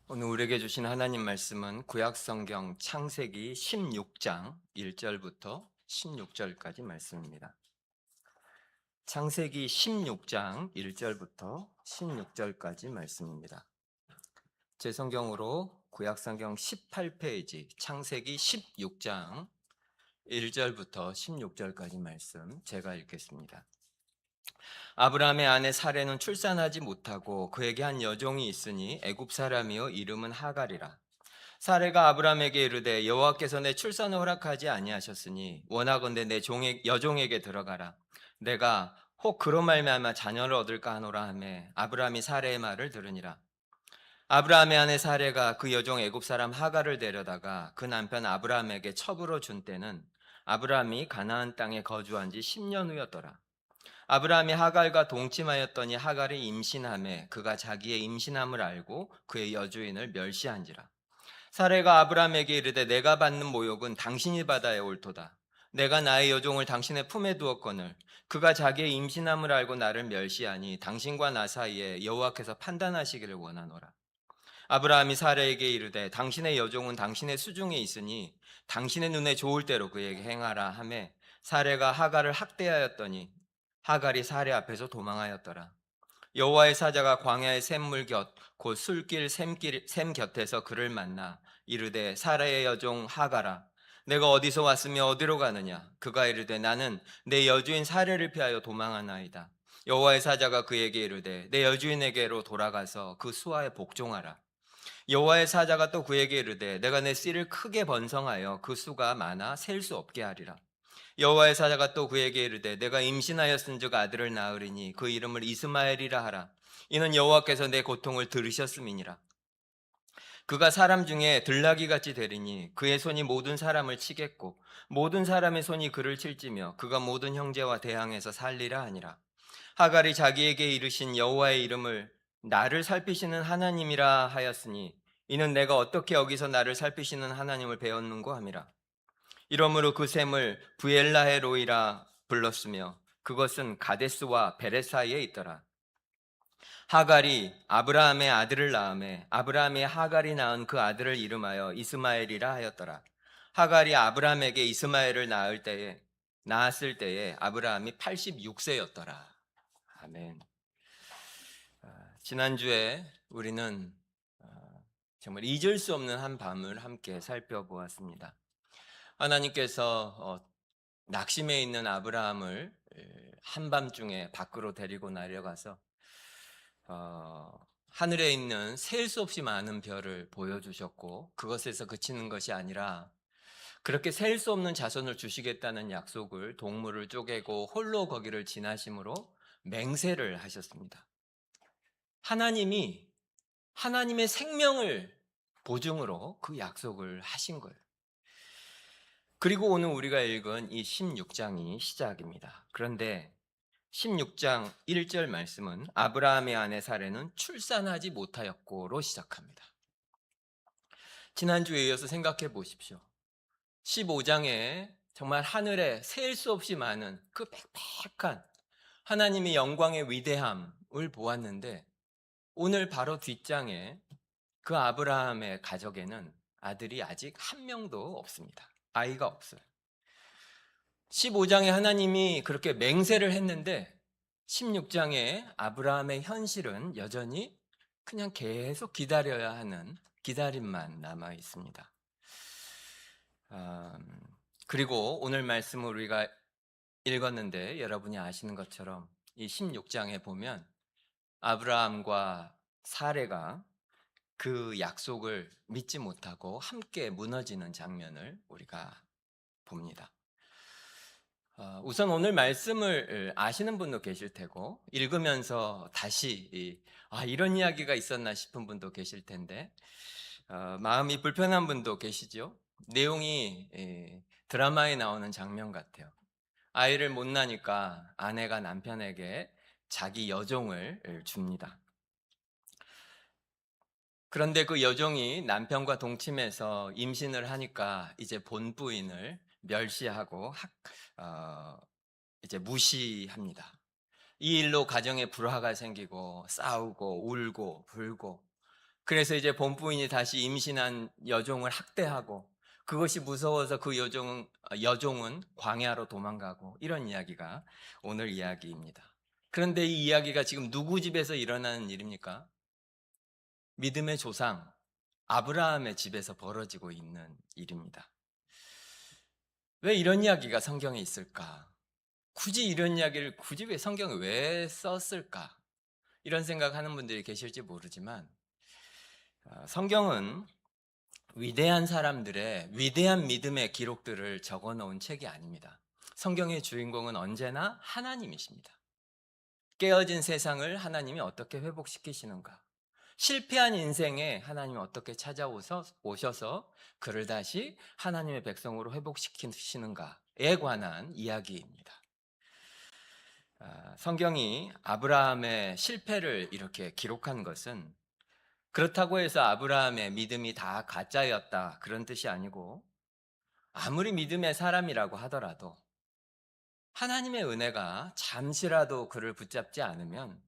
오늘 우리에게 주신 하나님 말씀은 구약성경 창세기 16장 1절부터 16절까지 말씀입니다. 창세기 16장 1절부터 16절까지 말씀입니다. 제 성경으로 구약성경 18페이지 창세기 16장 1절부터 16절까지 말씀 제가 읽겠습니다. 아브라함의 아내 사레는 출산하지 못하고 그에게 한 여종이 있으니 애굽 사람이요 이름은 하갈이라. 사레가 아브라함에게 이르되 여호와께서 내 출산을 허락하지 아니하셨으니 원하건대 내 여종에게 들어가라. 내가 혹 그로 말미암아 자녀를 얻을까 하노라 하매 아브라함이 사레의 말을 들으니라. 아브라함의 아내 사레가 그 여종 애굽 사람 하갈을 데려다가 그 남편 아브라함에게 첩으로 준 때는 아브라함이 가나안 땅에 거주한 지 10년 후였더라. 아브라함이 하갈과 동침하였더니 하갈이 임신하매 그가 자기의 임신함을 알고 그의 여주인을 멸시한지라. 사레가 아브라함에게 이르되 내가 받는 모욕은 당신이 받아야 옳도다. 내가 나의 여종을 당신의 품에 두었거늘 그가 자기의 임신함을 알고 나를 멸시하니 당신과 나 사이에 여호와께서 판단하시기를 원하노라. 아브라함이 사레에게 이르되 당신의 여종은 당신의 수중에 있으니 당신의 눈에 좋을 대로 그에게 행하라 하매 사레가 하갈을 학대하였더니 하갈이 사레 앞에서 도망하였더라. 여호와의 사자가 광야의 샘물 곁 곧 술길 샘 곁에서 그를 만나 이르되 사라의 여종 하갈아 내가 어디서 왔으며 어디로 가느냐. 그가 이르되 나는 내 여주인 사레를 피하여 도망하나이다. 여호와의 사자가 그에게 이르되 내 여주인에게로 돌아가서 그 수하에 복종하라. 여호와의 사자가 또 그에게 이르되 내가 내 씨를 크게 번성하여 그 수가 많아 셀 수 없게 하리라. 여호와의 사자가 또 그에게 이르되 내가 임신하였은즉 아들을 낳으리니 그 이름을 이스마엘이라 하라. 이는 여호와께서 내 고통을 들으셨음이니라. 그가 사람 중에 들나귀같이 되리니 그의 손이 모든 사람을 치겠고 모든 사람의 손이 그를 칠지며 그가 모든 형제와 대항해서 살리라 하니라. 하갈이 자기에게 이르신 여호와의 이름을 나를 살피시는 하나님이라 하였으니 이는 내가 어떻게 여기서 나를 살피시는 하나님을 배웠는고 함이라. 이러므로 그 샘을 부엘라헤로이라 불렀으며 그것은 가데스와 베레 사이에 있더라. 하갈이 아브라함의 아들을 낳음에 아브라함이 하갈이 낳은 그 아들을 이름하여 이스마엘이라 하였더라. 하갈이 아브라함에게 이스마엘을 낳았을 때에 아브라함이 86세였더라. 아멘. 지난주에 우리는 정말 잊을 수 없는 한 밤을 함께 살펴보았습니다. 하나님께서 낙심해 있는 아브라함을 한밤중에 밖으로 데리고 내려가서 하늘에 있는 셀 수 없이 많은 별을 보여주셨고 그것에서 그치는 것이 아니라 그렇게 셀 수 없는 자손을 주시겠다는 약속을 동물을 쪼개고 홀로 거기를 지나심으로 맹세를 하셨습니다. 하나님이 하나님의 생명을 보증으로 그 약속을 하신 거예요. 그리고 오늘 우리가 읽은 이 16장이 시작입니다. 그런데 16장 1절 말씀은 아브라함의 아내 사레는 출산하지 못하였고로 시작합니다. 지난주에 이어서 생각해 보십시오. 15장에 정말 하늘에 셀 수 없이 많은 그 빽빽한 하나님의 영광의 위대함을 보았는데 오늘 바로 뒷장에 그 아브라함의 가족에는 아들이 아직 한 명도 없습니다. 아이가 없어요. 15장에 하나님이 그렇게 맹세를 했는데 16장에 아브라함의 현실은 여전히 그냥 계속 기다려야 하는 기다림만 남아 있습니다. 그리고 오늘 말씀을 우리가 읽었는데 여러분이 아시는 것처럼 이 16장에 보면 아브라함과 사레가 그 약속을 믿지 못하고 함께 무너지는 장면을 우리가 봅니다. 우선 오늘 말씀을 아시는 분도 계실 테고 읽으면서 다시 이런 이야기가 있었나 싶은 분도 계실 텐데 마음이 불편한 분도 계시죠. 내용이 드라마에 나오는 장면 같아요. 아이를 못 낳으니까 아내가 남편에게 자기 여종을 줍니다. 그런데 그 여종이 남편과 동침해서 임신을 하니까 이제 본부인을 멸시하고 이제 무시합니다. 이 일로 가정에 불화가 생기고 싸우고 울고 불고 그래서 이제 본부인이 다시 임신한 여종을 학대하고 그것이 무서워서 그 여종은 광야로 도망가고 이런 이야기가 오늘 이야기입니다. 그런데 이 이야기가 지금 누구 집에서 일어나는 일입니까? 믿음의 조상 아브라함의 집에서 벌어지고 있는 일입니다. 왜 이런 이야기가 성경에 있을까? 굳이 이런 이야기를 굳이 왜 성경에 왜 썼을까? 이런 생각하는 분들이 계실지 모르지만 성경은 위대한 사람들의 위대한 믿음의 기록들을 적어 놓은 책이 아닙니다. 성경의 주인공은 언제나 하나님이십니다. 깨어진 세상을 하나님이 어떻게 회복시키시는가? 실패한 인생에 하나님이 어떻게 찾아오셔서 그를 다시 하나님의 백성으로 회복시키시는가에 관한 이야기입니다. 성경이 아브라함의 실패를 이렇게 기록한 것은 그렇다고 해서 아브라함의 믿음이 다 가짜였다 그런 뜻이 아니고 아무리 믿음의 사람이라고 하더라도 하나님의 은혜가 잠시라도 그를 붙잡지 않으면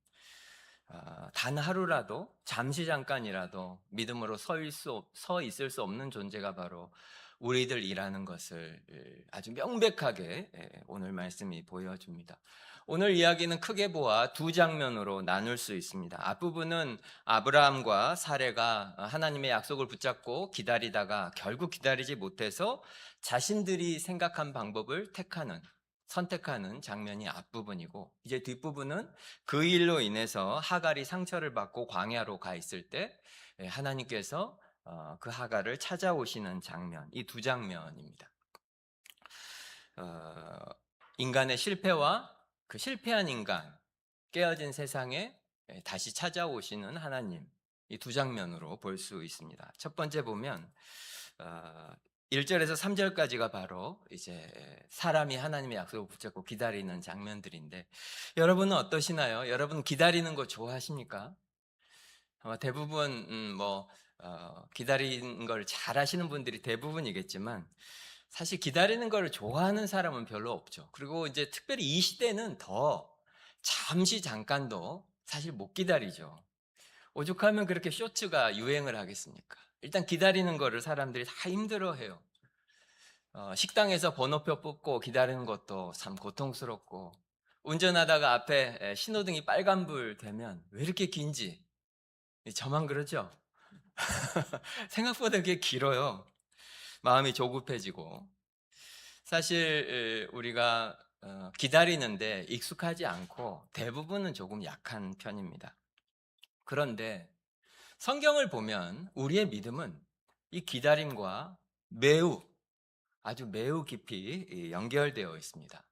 단 하루라도 잠시 잠깐이라도 믿음으로 서 있을 수 없는 존재가 바로 우리들이라는 것을 아주 명백하게 오늘 말씀이 보여줍니다. 오늘 이야기는 크게 보아 두 장면으로 나눌 수 있습니다. 앞부분은 아브라함과 사레가 하나님의 약속을 붙잡고 기다리다가 결국 기다리지 못해서 자신들이 생각한 방법을 선택하는 장면이 앞부분이고, 이제 뒷부분은 그 일로 인해서 하갈이 상처를 받고 광야로 가 있을 때 하나님께서 그 하갈을 찾아오시는 장면, 이 두 장면입니다. 인간의 실패와 그 실패한 인간, 깨어진 세상에 다시 찾아오시는 하나님, 이 두 장면으로 볼 수 있습니다. 첫 번째 보면 1절에서 3절까지가 바로 이제 사람이 하나님의 약속을 붙잡고 기다리는 장면들인데, 여러분은 어떠시나요? 여러분 기다리는 거 좋아하십니까? 아마 대부분 기다리는 걸 잘하시는 분들이 대부분이겠지만 사실 기다리는 걸 좋아하는 사람은 별로 없죠. 그리고 이제 특별히 이 시대는 더 잠시 잠깐도 사실 못 기다리죠. 오죽하면 그렇게 쇼츠가 유행을 하겠습니까? 일단 기다리는 거를 사람들이 다 힘들어해요. 식당에서 번호표 뽑고 기다리는 것도 참 고통스럽고, 운전하다가 앞에 신호등이 빨간불 되면 왜 이렇게 긴지 저만 그러죠? 생각보다 그게 길어요. 마음이 조급해지고. 사실 우리가 기다리는데 익숙하지 않고 대부분은 조금 약한 편입니다. 그런데 성경을 보면 우리의 믿음은 이 기다림과 아주 매우 깊이 연결되어 있습니다.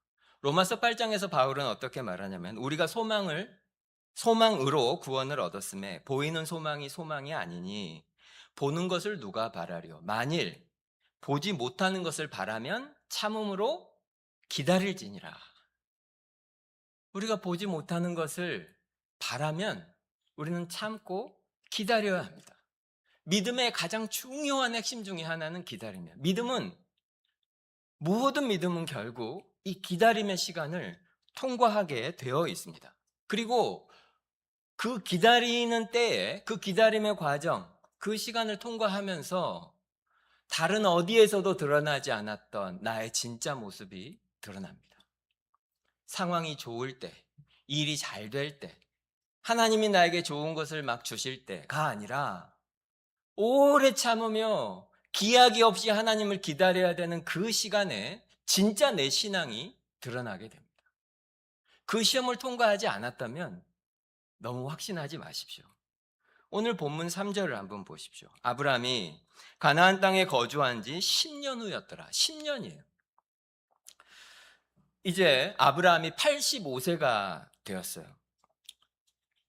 로마서 8장에서 바울은 어떻게 말하냐면, 우리가 소망으로 구원을 얻었음에 보이는 소망이 아니니 보는 것을 누가 바라려? 만일 보지 못하는 것을 바라면 참음으로 기다릴지니라. 우리가 보지 못하는 것을 바라면 우리는 참고 기다려야 합니다. 믿음의 가장 중요한 핵심 중에 하나는 기다림이에요. 모든 믿음은 결국 이 기다림의 시간을 통과하게 되어 있습니다. 그리고 그 기다리는 때에 그 기다림의 과정, 그 시간을 통과하면서 다른 어디에서도 드러나지 않았던 나의 진짜 모습이 드러납니다. 상황이 좋을 때, 일이 잘 될 때, 하나님이 나에게 좋은 것을 막 주실 때가 아니라 오래 참으며 기약이 없이 하나님을 기다려야 되는 그 시간에 진짜 내 신앙이 드러나게 됩니다. 그 시험을 통과하지 않았다면 너무 확신하지 마십시오. 오늘 본문 3절을 한번 보십시오. 아브라함이 가나안 땅에 거주한 지 10년 후였더라. 10년이에요. 이제 아브라함이 85세가 되었어요.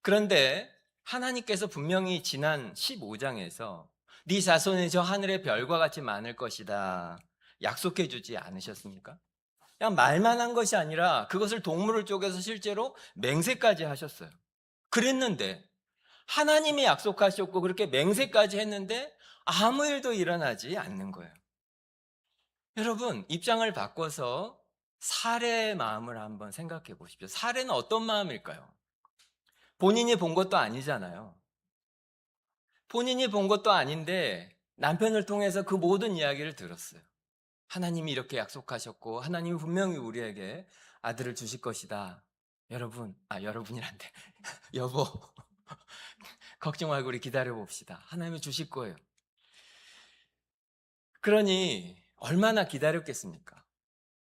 그런데 하나님께서 분명히 지난 15장에서 네 자손이 저 하늘의 별과 같이 많을 것이다 약속해 주지 않으셨습니까? 그냥 말만 한 것이 아니라 그것을 동물을 쪼개서 실제로 맹세까지 하셨어요. 그랬는데 하나님이 약속하셨고 그렇게 맹세까지 했는데 아무 일도 일어나지 않는 거예요. 여러분, 입장을 바꿔서 사례의 마음을 한번 생각해 보십시오. 사례는 어떤 마음일까요? 본인이 본 것도 아니잖아요. 본인이 본 것도 아닌데 남편을 통해서 그 모든 이야기를 들었어요. 하나님이 이렇게 약속하셨고 하나님이 분명히 우리에게 아들을 주실 것이다. 여러분이란데 여보, 걱정 말고 우리 기다려 봅시다. 하나님이 주실 거예요. 그러니 얼마나 기다렸겠습니까?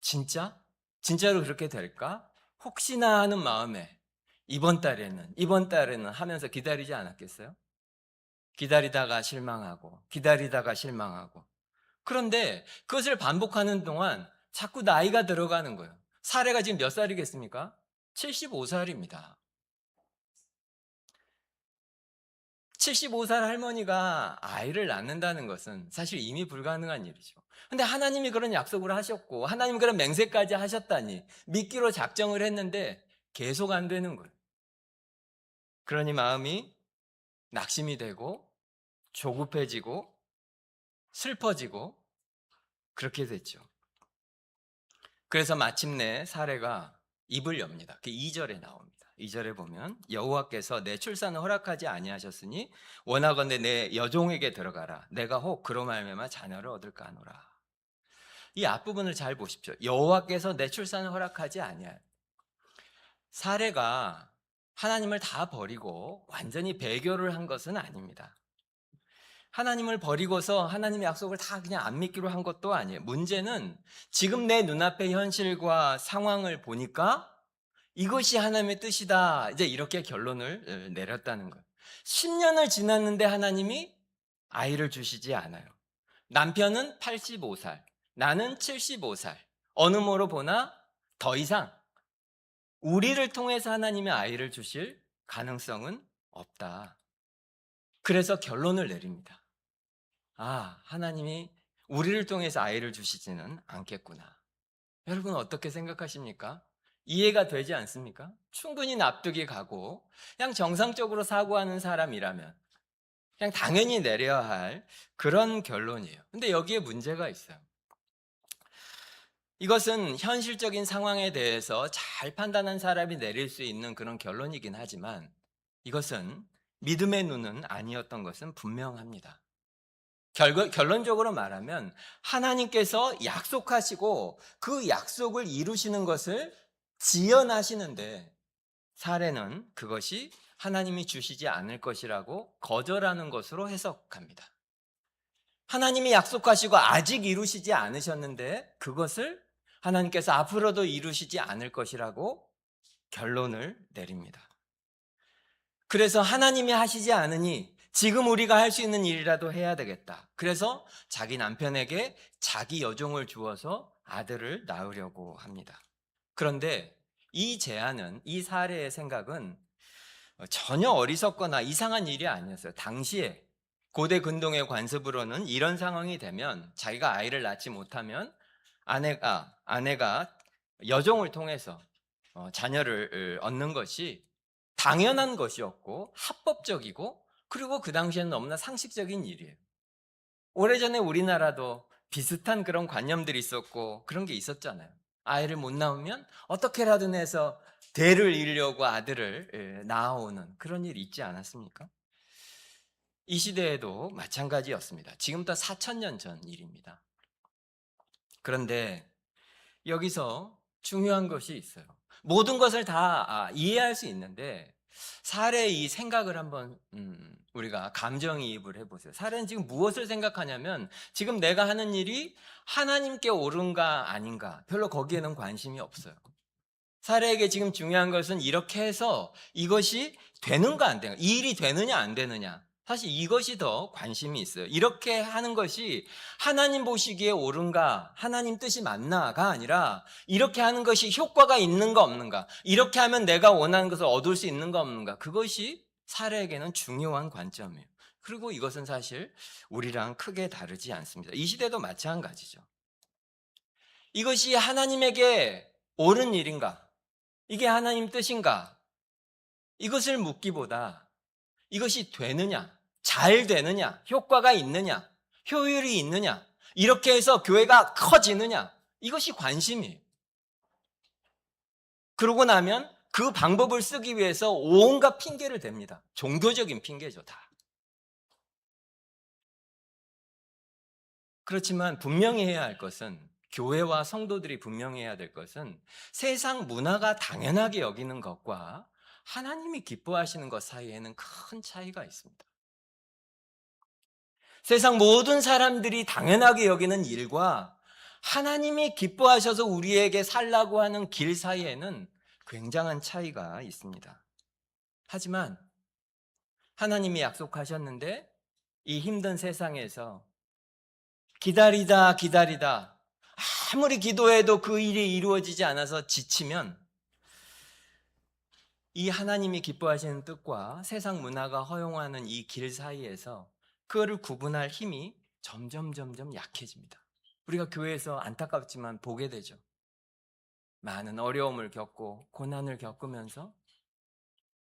진짜? 진짜로 그렇게 될까? 혹시나 하는 마음에 이번 달에는 하면서 기다리지 않았겠어요? 기다리다가 실망하고, 기다리다가 실망하고. 그런데 그것을 반복하는 동안 자꾸 나이가 들어가는 거예요. 사례가 지금 몇 살이겠습니까? 75살입니다. 75살 할머니가 아이를 낳는다는 것은 사실 이미 불가능한 일이죠. 근데 하나님이 그런 약속을 하셨고, 하나님이 그런 맹세까지 하셨다니, 믿기로 작정을 했는데 계속 안 되는 거예요. 그러니 마음이 낙심이 되고, 조급해지고, 슬퍼지고, 그렇게 됐죠. 그래서 마침내 사례가 입을 엽니다. 그 2절에 나옵니다. 2절에 보면 여호와께서 내 출산을 허락하지 아니하셨으니 원하건대 내 여종에게 들어가라. 내가 혹 그로 말미암아 자녀를 얻을까 하노라. 이 앞부분을 잘 보십시오. 여호와께서 내 출산을 허락하지 아니하. 사례가 하나님을 다 버리고 완전히 배교를 한 것은 아닙니다. 하나님을 버리고서 하나님의 약속을 다 그냥 안 믿기로 한 것도 아니에요. 문제는 지금 내 눈앞의 현실과 상황을 보니까 이것이 하나님의 뜻이다. 이제 이렇게 결론을 내렸다는 거예요. 10년을 지났는데 하나님이 아이를 주시지 않아요. 남편은 85살, 나는 75살. 어느 모로 보나 더 이상 우리를 통해서 하나님의 아이를 주실 가능성은 없다. 그래서 결론을 내립니다. 하나님이 우리를 통해서 아이를 주시지는 않겠구나. 여러분 어떻게 생각하십니까? 이해가 되지 않습니까? 충분히 납득이 가고 그냥 정상적으로 사고하는 사람이라면 그냥 당연히 내려야 할 그런 결론이에요. 근데 여기에 문제가 있어요. 이것은 현실적인 상황에 대해서 잘 판단한 사람이 내릴 수 있는 그런 결론이긴 하지만 이것은 믿음의 눈은 아니었던 것은 분명합니다. 결론적으로 말하면 하나님께서 약속하시고 그 약속을 이루시는 것을 지연하시는데 사례는 그것이 하나님이 주시지 않을 것이라고 거절하는 것으로 해석합니다. 하나님이 약속하시고 아직 이루시지 않으셨는데 그것을 하나님께서 앞으로도 이루시지 않을 것이라고 결론을 내립니다. 그래서 하나님이 하시지 않으니 지금 우리가 할 수 있는 일이라도 해야 되겠다. 그래서 자기 남편에게 자기 여종을 주어서 아들을 낳으려고 합니다. 그런데 이 제안은, 이 사례의 생각은 전혀 어리석거나 이상한 일이 아니었어요. 당시에 고대 근동의 관습으로는 이런 상황이 되면 자기가 아이를 낳지 못하면 아내가 여종을 통해서 자녀를 얻는 것이 당연한 것이었고 합법적이고 그리고 그 당시에는 너무나 상식적인 일이에요. 오래전에 우리나라도 비슷한 그런 관념들이 있었고 그런 게 있었잖아요. 아이를 못 낳으면 어떻게라도 해서 대를 이으려고 아들을 낳아오는 그런 일이 있지 않았습니까? 이 시대에도 마찬가지였습니다. 지금부터 4,000년 전 일입니다. 그런데 여기서 중요한 것이 있어요. 모든 것을 다 이해할 수 있는데 사례의 이 생각을 한번 우리가 감정이입을 해보세요. 사례는 지금 무엇을 생각하냐면 지금 내가 하는 일이 하나님께 옳은가 아닌가 별로 거기에는 관심이 없어요. 사례에게 지금 중요한 것은 이렇게 해서 이것이 되는가 안 되는가, 이 일이 되느냐 안 되느냐, 사실 이것이 더 관심이 있어요. 이렇게 하는 것이 하나님 보시기에 옳은가, 하나님 뜻이 맞나가 아니라 이렇게 하는 것이 효과가 있는가 없는가, 이렇게 하면 내가 원하는 것을 얻을 수 있는가 없는가, 그것이 사례에게는 중요한 관점이에요. 그리고 이것은 사실 우리랑 크게 다르지 않습니다. 이 시대도 마찬가지죠. 이것이 하나님에게 옳은 일인가, 이게 하나님 뜻인가, 이것을 묻기보다 이것이 되느냐, 잘 되느냐, 효과가 있느냐, 효율이 있느냐, 이렇게 해서 교회가 커지느냐, 이것이 관심이에요. 그러고 나면 그 방법을 쓰기 위해서 온갖 핑계를 댑니다. 종교적인 핑계죠, 다. 그렇지만 분명히 해야 할 것은, 교회와 성도들이 분명히 해야 될 것은, 세상 문화가 당연하게 여기는 것과 하나님이 기뻐하시는 것 사이에는 큰 차이가 있습니다. 세상 모든 사람들이 당연하게 여기는 일과 하나님이 기뻐하셔서 우리에게 살라고 하는 길 사이에는 굉장한 차이가 있습니다. 하지만 하나님이 약속하셨는데 이 힘든 세상에서 기다리다 기다리다 아무리 기도해도 그 일이 이루어지지 않아서 지치면 이 하나님이 기뻐하시는 뜻과 세상 문화가 허용하는 이 길 사이에서 그거를 구분할 힘이 점점 약해집니다. 우리가 교회에서 안타깝지만 보게 되죠. 많은 어려움을 겪고 고난을 겪으면서,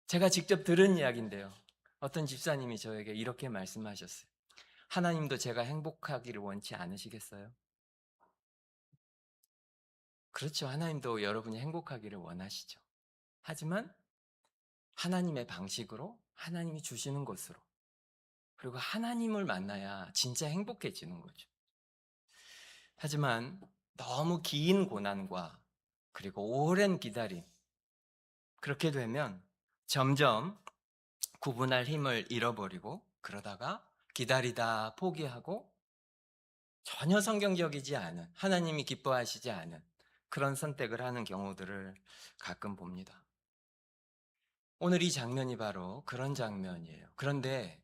제가 직접 들은 이야기인데요. 어떤 집사님이 저에게 이렇게 말씀하셨어요. 하나님도 제가 행복하기를 원치 않으시겠어요? 그렇죠. 하나님도 여러분이 행복하기를 원하시죠. 하지만 하나님의 방식으로, 하나님이 주시는 것으로, 그리고 하나님을 만나야 진짜 행복해지는 거죠. 하지만 너무 긴 고난과 그리고 오랜 기다림, 그렇게 되면 점점 구분할 힘을 잃어버리고, 그러다가 기다리다 포기하고 전혀 성경적이지 않은, 하나님이 기뻐하시지 않은 그런 선택을 하는 경우들을 가끔 봅니다. 오늘 이 장면이 바로 그런 장면이에요. 그런데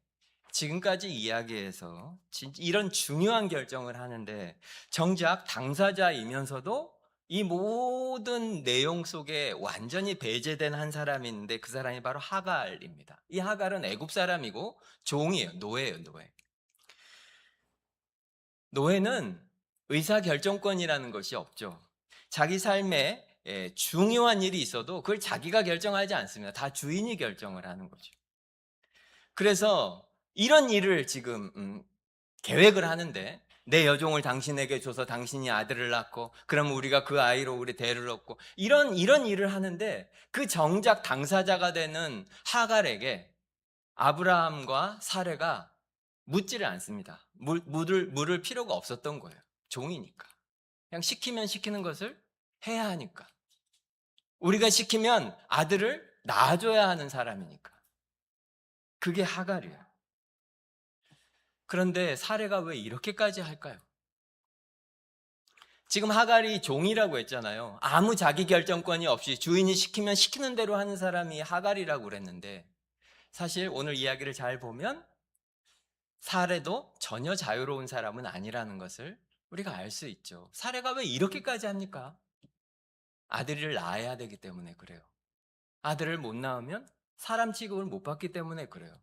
지금까지 이야기에서 이런 중요한 결정을 하는데 정작 당사자이면서도 이 모든 내용 속에 완전히 배제된 한 사람이 있는데, 그 사람이 바로 하갈입니다. 이 하갈은 애굽 사람이고 종이에요. 노예예요, 노예. 노예는 의사결정권이라는 것이 없죠. 자기 삶에 중요한 일이 있어도 그걸 자기가 결정하지 않습니다. 다 주인이 결정을 하는 거죠. 그래서 이런 일을 지금 계획을 하는데, 내 여종을 당신에게 줘서 당신이 아들을 낳고 그럼 우리가 그 아이로 우리 대를 얻고, 이런 일을 하는데 그 정작 당사자가 되는 하갈에게 아브라함과 사레가 묻지를 않습니다. 물을 필요가 없었던 거예요. 종이니까. 그냥 시키면 시키는 것을 해야 하니까. 우리가 시키면 아들을 낳아줘야 하는 사람이니까. 그게 하갈이에요. 그런데 사례가 왜 이렇게까지 할까요? 지금 하갈이 종이라고 했잖아요. 아무 자기 결정권이 없이 주인이 시키면 시키는 대로 하는 사람이 하갈이라고 그랬는데, 사실 오늘 이야기를 잘 보면 사례도 전혀 자유로운 사람은 아니라는 것을 우리가 알 수 있죠. 사례가 왜 이렇게까지 합니까? 아들을 낳아야 되기 때문에 그래요. 아들을 못 낳으면 사람 취급을 못 받기 때문에 그래요.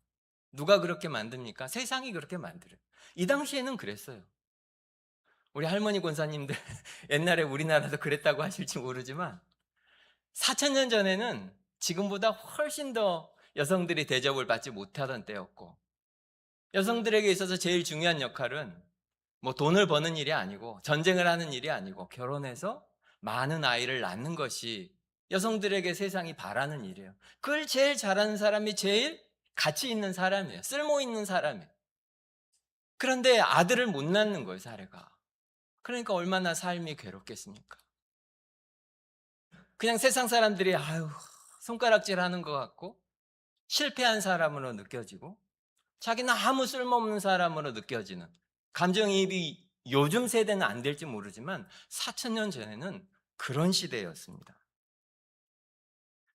누가 그렇게 만듭니까? 세상이 그렇게 만들어요. 이 당시에는 그랬어요. 우리 할머니 권사님들 옛날에 우리나라도 그랬다고 하실지 모르지만 4,000년 전에는 지금보다 훨씬 더 여성들이 대접을 받지 못하던 때였고, 여성들에게 있어서 제일 중요한 역할은 뭐 돈을 버는 일이 아니고 전쟁을 하는 일이 아니고 결혼해서 많은 아이를 낳는 것이 여성들에게 세상이 바라는 일이에요. 그걸 제일 잘하는 사람이 제일 가치 있는 사람이에요. 쓸모 있는 사람이에요. 그런데 아들을 못 낳는 거예요, 사례가. 그러니까 얼마나 삶이 괴롭겠습니까? 그냥 세상 사람들이 손가락질 하는 것 같고 실패한 사람으로 느껴지고 자기는 아무 쓸모없는 사람으로 느껴지는, 감정이입이 요즘 세대는 안 될지 모르지만 4,000년 전에는 그런 시대였습니다.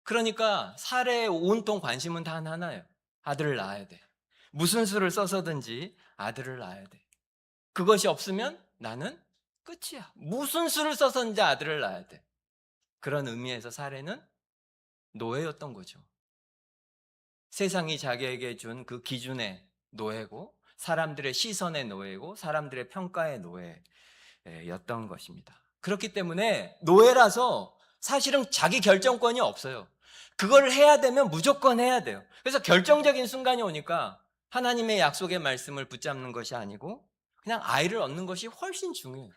그러니까 사례의 온통 관심은 단 하나예요. 아들을 낳아야 돼. 무슨 수를 써서든지 아들을 낳아야 돼. 그것이 없으면 나는 끝이야. 무슨 수를 써서든지 아들을 낳아야 돼. 그런 의미에서 사례는 노예였던 거죠. 세상이 자기에게 준 그 기준의 노예고, 사람들의 시선의 노예고, 사람들의 평가의 노예였던 것입니다. 그렇기 때문에 노예라서 사실은 자기 결정권이 없어요. 그걸 해야 되면 무조건 해야 돼요. 그래서 결정적인 순간이 오니까 하나님의 약속의 말씀을 붙잡는 것이 아니고 그냥 아이를 얻는 것이 훨씬 중요해요.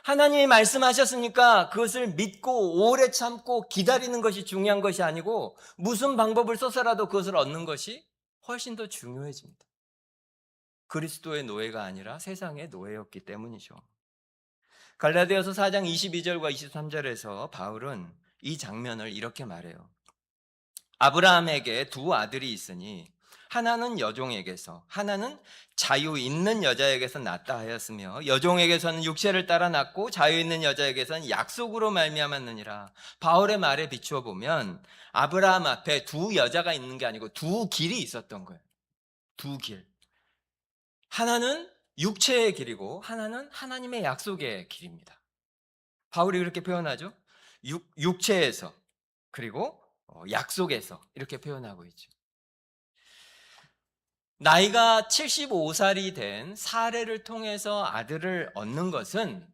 하나님이 말씀하셨으니까 그것을 믿고 오래 참고 기다리는 것이 중요한 것이 아니고 무슨 방법을 써서라도 그것을 얻는 것이 훨씬 더 중요해집니다. 그리스도의 노예가 아니라 세상의 노예였기 때문이죠. 갈라디아서 4장 22절과 23절에서 바울은 이 장면을 이렇게 말해요. 아브라함에게 두 아들이 있으니 하나는 여종에게서 하나는 자유 있는 여자에게서 낳다 하였으며 여종에게서는 육체를 따라 낳고 자유 있는 여자에게서는 약속으로 말미암았느니라. 바울의 말에 비추어 보면 아브라함 앞에 두 여자가 있는 게 아니고 두 길이 있었던 거예요. 두 길. 하나는 육체의 길이고 하나는 하나님의 약속의 길입니다. 바울이 그렇게 표현하죠. 육체에서 그리고 약속에서 이렇게 표현하고 있죠. 나이가 75살이 된 사례를 통해서 아들을 얻는 것은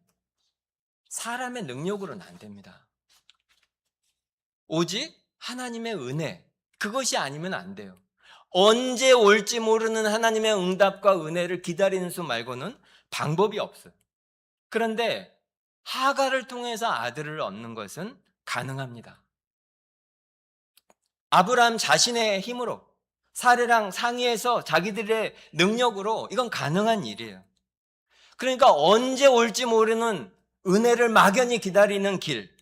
사람의 능력으로는 안 됩니다. 오직 하나님의 은혜, 그것이 아니면 안 돼요. 언제 올지 모르는 하나님의 응답과 은혜를 기다리는 수 말고는 방법이 없어요. 그런데 하가를 통해서 아들을 얻는 것은 가능합니다. 아브라함 자신의 힘으로 사례랑 상의해서 자기들의 능력으로 이건 가능한 일이에요. 그러니까 언제 올지 모르는 은혜를 막연히 기다리는 길,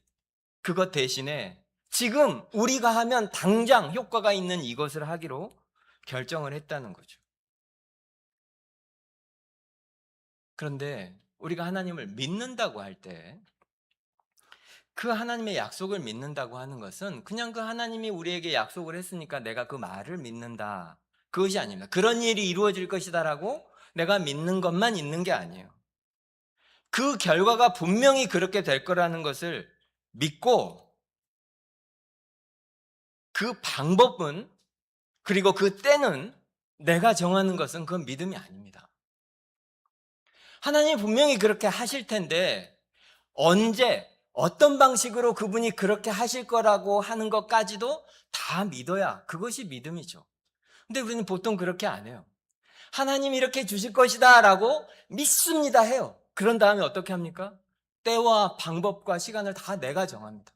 그것 대신에 지금 우리가 하면 당장 효과가 있는 이것을 하기로 결정을 했다는 거죠. 그런데 우리가 하나님을 믿는다고 할 때 그 하나님의 약속을 믿는다고 하는 것은 그냥 그 하나님이 우리에게 약속을 했으니까 내가 그 말을 믿는다. 그것이 아닙니다. 그런 일이 이루어질 것이다라고 내가 믿는 것만 있는 게 아니에요. 그 결과가 분명히 그렇게 될 거라는 것을 믿고 그 방법은 그리고 그 때는 내가 정하는 것은 그건 믿음이 아닙니다. 하나님이 분명히 그렇게 하실 텐데 언제 어떤 방식으로 그분이 그렇게 하실 거라고 하는 것까지도 다 믿어야 그것이 믿음이죠. 근데 우리는 보통 그렇게 안 해요. 하나님이 이렇게 주실 것이다 라고 믿습니다 해요. 그런 다음에 어떻게 합니까? 때와 방법과 시간을 다 내가 정합니다.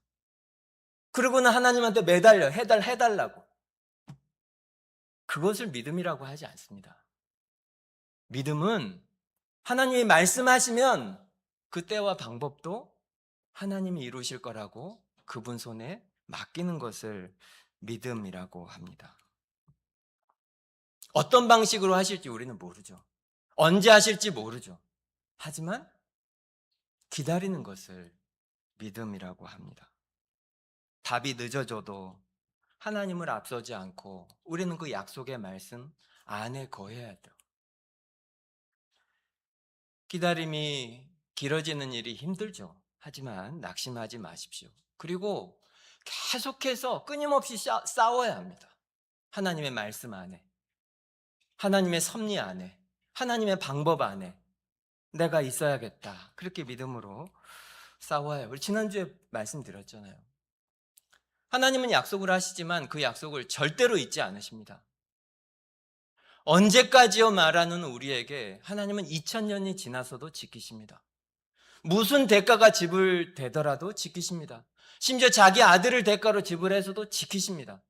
그러고는 하나님한테 매달려 해달라고. 그것을 믿음이라고 하지 않습니다. 믿음은 하나님이 말씀하시면 그 때와 방법도 하나님이 이루실 거라고 그분 손에 맡기는 것을 믿음이라고 합니다. 어떤 방식으로 하실지 우리는 모르죠. 언제 하실지 모르죠. 하지만 기다리는 것을 믿음이라고 합니다. 답이 늦어져도 하나님을 앞서지 않고 우리는 그 약속의 말씀 안에 거해야 돼요. 기다림이 길어지는 일이 힘들죠. 하지만 낙심하지 마십시오. 그리고 계속해서 끊임없이 싸워야 합니다. 하나님의 말씀 안에, 하나님의 섭리 안에, 하나님의 방법 안에 내가 있어야겠다. 그렇게 믿음으로 싸워야 해요. 우리 지난주에 말씀드렸잖아요. 하나님은 약속을 하시지만 그 약속을 절대로 잊지 않으십니다. 언제까지요 말하는 우리에게 하나님은 2000년이 지나서도 지키십니다. 무슨 대가가 지불되더라도 지키십니다. 심지어 자기 아들을 대가로 지불해서도 지키십니다.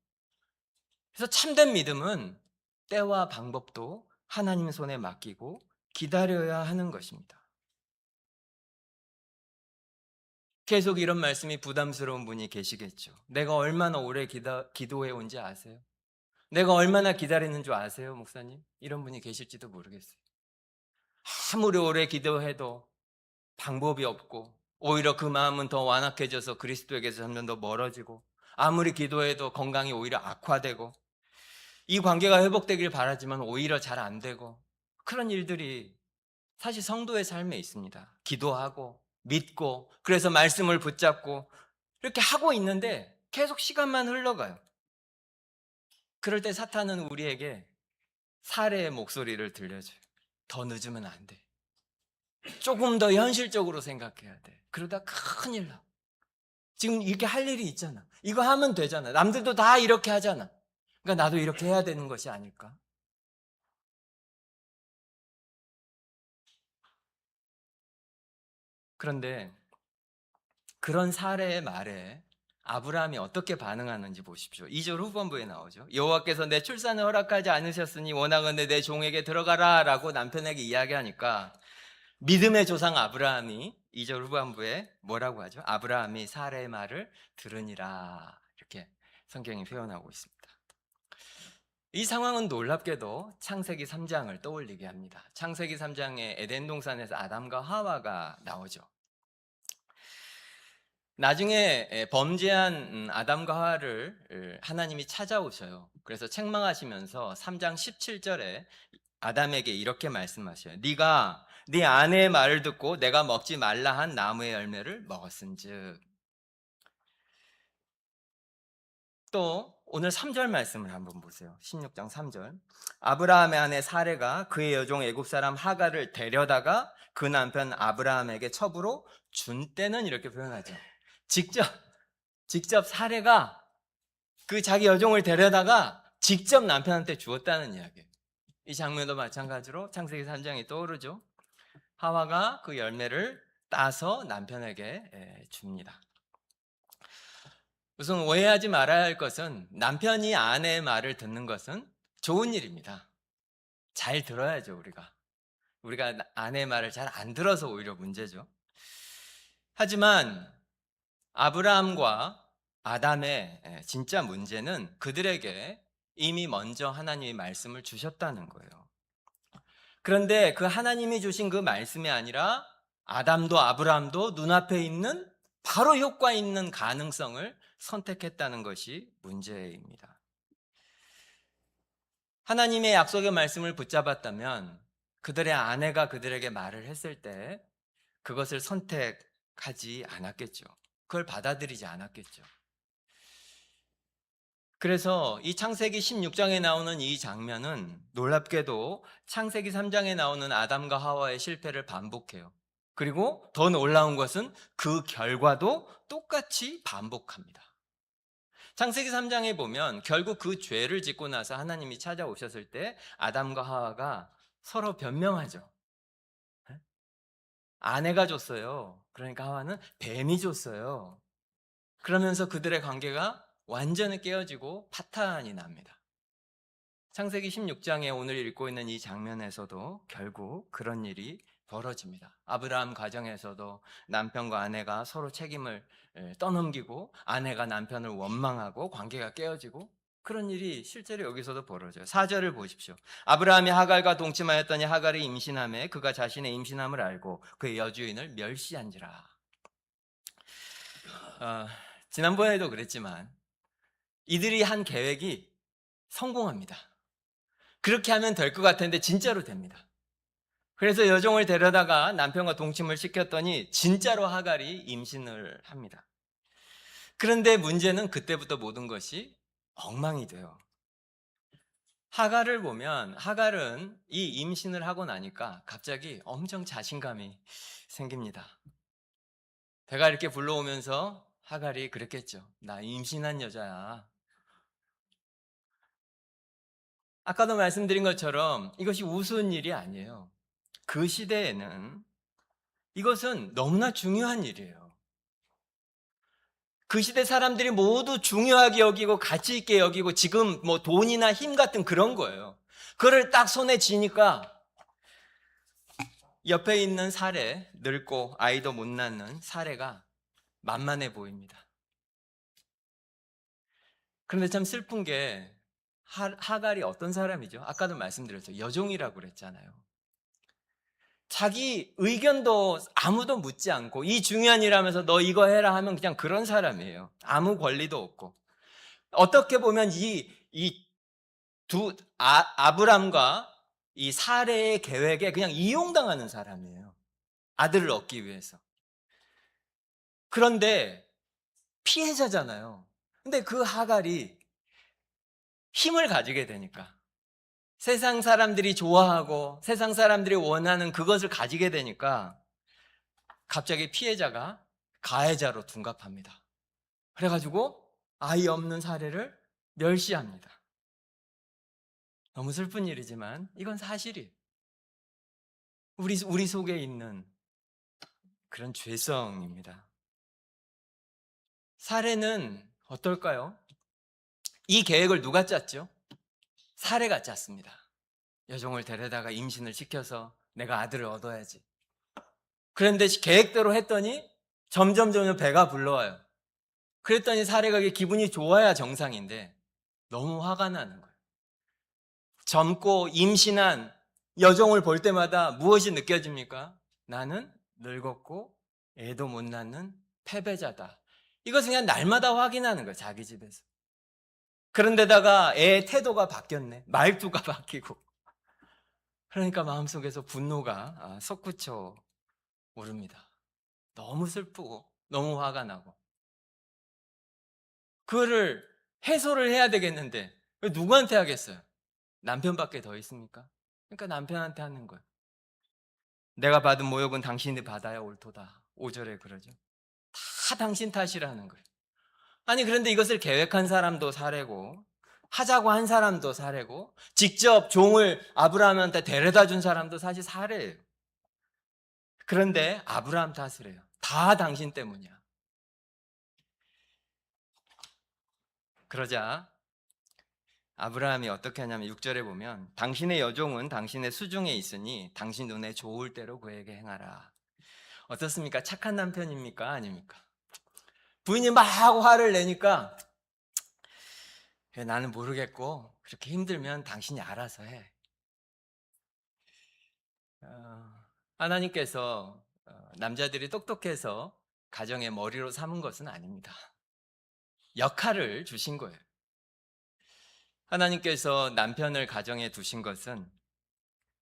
그래서 참된 믿음은 때와 방법도 하나님 손에 맡기고 기다려야 하는 것입니다. 계속 이런 말씀이 부담스러운 분이 계시겠죠. 내가 얼마나 오래 기도해 온지 아세요? 내가 얼마나 기다리는 줄 아세요, 목사님? 이런 분이 계실지도 모르겠어요. 아무리 오래 기도해도 방법이 없고 오히려 그 마음은 더 완악해져서 그리스도에게서 점점 더 멀어지고 아무리 기도해도 건강이 오히려 악화되고 이 관계가 회복되길 바라지만 오히려 잘 안 되고 그런 일들이 사실 성도의 삶에 있습니다. 기도하고 믿고 그래서 말씀을 붙잡고 이렇게 하고 있는데 계속 시간만 흘러가요. 그럴 때 사탄은 우리에게 사례의 목소리를 들려줘요. 더 늦으면 안 돼. 조금 더 현실적으로 생각해야 돼. 그러다 큰일 나. 지금 이렇게 할 일이 있잖아. 이거 하면 되잖아. 남들도 다 이렇게 하잖아. 그러니까 나도 이렇게 해야 되는 것이 아닐까? 그런데 그런 사례의 말에 아브라함이 어떻게 반응하는지 보십시오. 2절 후반부에 나오죠. 여호와께서 내 출산을 허락하지 않으셨으니 원하건대 내 종에게 들어가라 라고 남편에게 이야기하니까 믿음의 조상 아브라함이 2절 후반부에 뭐라고 하죠? 아브라함이 사라의 말을 들으니라, 이렇게 성경이 표현하고 있습니다. 이 상황은 놀랍게도 창세기 3장을 떠올리게 합니다. 창세기 3장에 에덴 동산에서 아담과 하와가 나오죠. 나중에 범죄한 아담과 하와를 하나님이 찾아오셔요. 그래서 책망하시면서 3장 17절에 아담에게 이렇게 말씀하셔요. 네가 네 아내의 말을 듣고 내가 먹지 말라 한 나무의 열매를 먹었은즉. 또 오늘 3절 말씀을 한번 보세요. 16장 3절. 아브라함의 아내 사레가 그의 여종 애굽 사람 하가를 데려다가 그 남편 아브라함에게 첩으로 준 때는, 이렇게 표현하죠. 직접 사레가 그 자기 여종을 데려다가 직접 남편한테 주었다는 이야기예요. 이 장면도 마찬가지로 창세기 3장이 떠오르죠. 하와가 그 열매를 따서 남편에게 줍니다. 우선 오해하지 말아야 할 것은 남편이 아내의 말을 듣는 것은 좋은 일입니다. 잘 들어야죠, 우리가 아내의 말을 잘 안 들어서 오히려 문제죠. 하지만 아브라함과 아담의 진짜 문제는 그들에게 이미 먼저 하나님이 말씀을 주셨다는 거예요. 그런데 그 하나님이 주신 그 말씀이 아니라 아담도 아브라함도 눈앞에 있는 바로 효과 있는 가능성을 선택했다는 것이 문제입니다. 하나님의 약속의 말씀을 붙잡았다면 그들의 아내가 그들에게 말을 했을 때 그것을 선택하지 않았겠죠. 그걸 받아들이지 않았겠죠. 그래서 이 창세기 16장에 나오는 이 장면은 놀랍게도 창세기 3장에 나오는 아담과 하와의 실패를 반복해요. 그리고 더 놀라운 것은 그 결과도 똑같이 반복합니다. 창세기 3장에 보면 결국 그 죄를 짓고 나서 하나님이 찾아오셨을 때 아담과 하와가 서로 변명하죠. 아내가 줬어요. 그러니까 하와는 뱀이 줬어요. 그러면서 그들의 관계가 완전히 깨어지고 파탄이 납니다. 창세기 16장에 오늘 읽고 있는 이 장면에서도 결국 그런 일이 벌어집니다. 아브라함 가정에서도 남편과 아내가 서로 책임을 떠넘기고 아내가 남편을 원망하고 관계가 깨어지고 그런 일이 실제로 여기서도 벌어져요. 4절을 보십시오. 아브라함이 하갈과 동침하였더니 하갈이 임신하매 그가 자신의 임신함을 알고 그의 여주인을 멸시한지라. 지난번에도 그랬지만 이들이 한 계획이 성공합니다. 그렇게 하면 될 것 같았는데 진짜로 됩니다. 그래서 여종을 데려다가 남편과 동침을 시켰더니 진짜로 하갈이 임신을 합니다. 그런데 문제는 그때부터 모든 것이 엉망이 돼요. 하갈을 보면 하갈은 이 임신을 하고 나니까 갑자기 엄청 자신감이 생깁니다. 배가 이렇게 불러오면서 하갈이 그랬겠죠. 나 임신한 여자야. 아까도 말씀드린 것처럼 이것이 우스운 일이 아니에요. 그 시대에는 이것은 너무나 중요한 일이에요. 그 시대 사람들이 모두 중요하게 여기고 가치 있게 여기고 지금 뭐 돈이나 힘 같은 그런 거예요. 그거를 딱 손에 쥐니까 옆에 있는 사례, 늙고 아이도 못 낳는 사례가 만만해 보입니다. 그런데 참 슬픈 게 하갈이 어떤 사람이죠? 아까도 말씀드렸죠. 여종이라고 그랬잖아요. 자기 의견도 아무도 묻지 않고 이 중요한 일 하면서 너 이거 해라 하면 그냥 그런 사람이에요. 아무 권리도 없고. 어떻게 보면 아브람과 이 사레의 계획에 그냥 이용당하는 사람이에요. 아들을 얻기 위해서. 그런데 피해자잖아요. 근데 그 하갈이 힘을 가지게 되니까 세상 사람들이 좋아하고 세상 사람들이 원하는 그것을 가지게 되니까 갑자기 피해자가 가해자로 둔갑합니다. 그래가지고 아이 없는 사례를 멸시합니다. 너무 슬픈 일이지만 이건 사실이에요. 우리 속에 있는 그런 죄성입니다. 사례는 어떨까요? 이 계획을 누가 짰죠? 사례가 짰습니다. 여종을 데려다가 임신을 시켜서 내가 아들을 얻어야지. 그런데 계획대로 했더니 점점 배가 불러와요. 그랬더니 사례가 기분이 좋아야 정상인데 너무 화가 나는 거예요. 젊고 임신한 여종을 볼 때마다 무엇이 느껴집니까? 나는 늙었고 애도 못 낳는 패배자다. 이것은 그냥 날마다 확인하는 거예요. 자기 집에서. 그런데다가 애의 태도가 바뀌었네. 말투가 바뀌고. 그러니까 마음속에서 분노가 솟구쳐 오릅니다. 너무 슬프고 너무 화가 나고. 그거를 해소를 해야 되겠는데 왜 누구한테 하겠어요? 남편밖에 더 있습니까? 그러니까 남편한테 하는 거예요. 내가 받은 모욕은 당신이 받아야 옳도다. 5절에 그러죠. 다 당신 탓이라는 거예요. 아니 그런데 이것을 계획한 사람도 사례고 하자고 한 사람도 사례고 직접 종을 아브라함한테 데려다 준 사람도 사실 사례예요. 그런데 아브라함 탓을 해요. 다 당신 때문이야. 그러자 아브라함이 어떻게 하냐면 6절에 보면 당신의 여종은 당신의 수중에 있으니 당신 눈에 좋을 대로 그에게 행하라. 어떻습니까? 착한 남편입니까? 아닙니까? 부인이 막 화를 내니까 나는 모르겠고 그렇게 힘들면 당신이 알아서 해. 하나님께서 남자들이 똑똑해서 가정의 머리로 삼은 것은 아닙니다. 역할을 주신 거예요. 하나님께서 남편을 가정에 두신 것은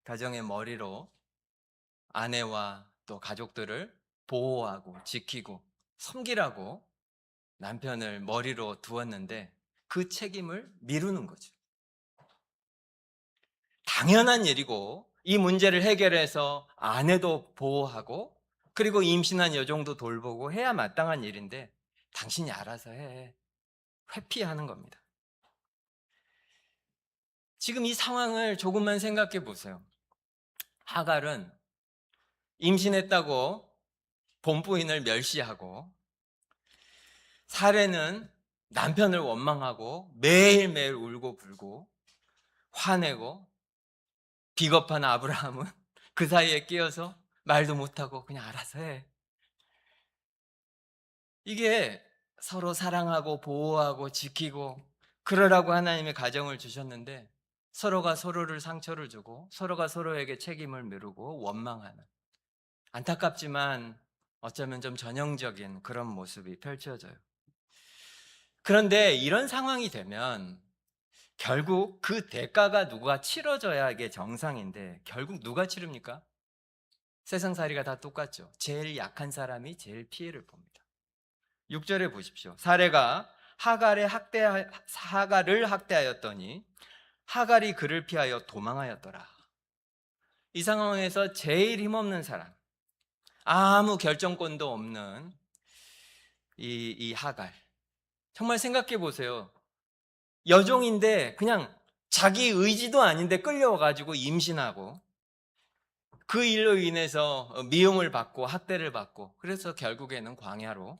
가정의 머리로 아내와 또 가족들을 보호하고 지키고 섬기라고 남편을 머리로 두었는데 그 책임을 미루는 거죠. 당연한 일이고 이 문제를 해결해서 아내도 보호하고 그리고 임신한 여종도 돌보고 해야 마땅한 일인데 당신이 알아서 해. 회피하는 겁니다. 지금 이 상황을 조금만 생각해 보세요. 하갈은 임신했다고 본부인을 멸시하고 사레는 남편을 원망하고 매일매일 울고 불고 화내고 비겁한 아브라함은 그 사이에 끼어서 말도 못하고 그냥 알아서 해. 이게 서로 사랑하고 보호하고 지키고 그러라고 하나님의 가정을 주셨는데 서로가 서로를 상처를 주고 서로가 서로에게 책임을 미루고 원망하는 안타깝지만 어쩌면 좀 전형적인 그런 모습이 펼쳐져요. 그런데 이런 상황이 되면 결국 그 대가가 누가 치러져야 이게 정상인데 결국 누가 치릅니까? 세상살이가 다 똑같죠. 제일 약한 사람이 제일 피해를 봅니다. 6절에 보십시오. 사례가 하갈을 학대하였더니 하갈이 그를 피하여 도망하였더라. 이 상황에서 제일 힘없는 사람, 아무 결정권도 없는 이 하갈. 정말 생각해 보세요. 여종인데 그냥 자기 의지도 아닌데 끌려와가지고 임신하고 그 일로 인해서 미움을 받고 학대를 받고 그래서 결국에는 광야로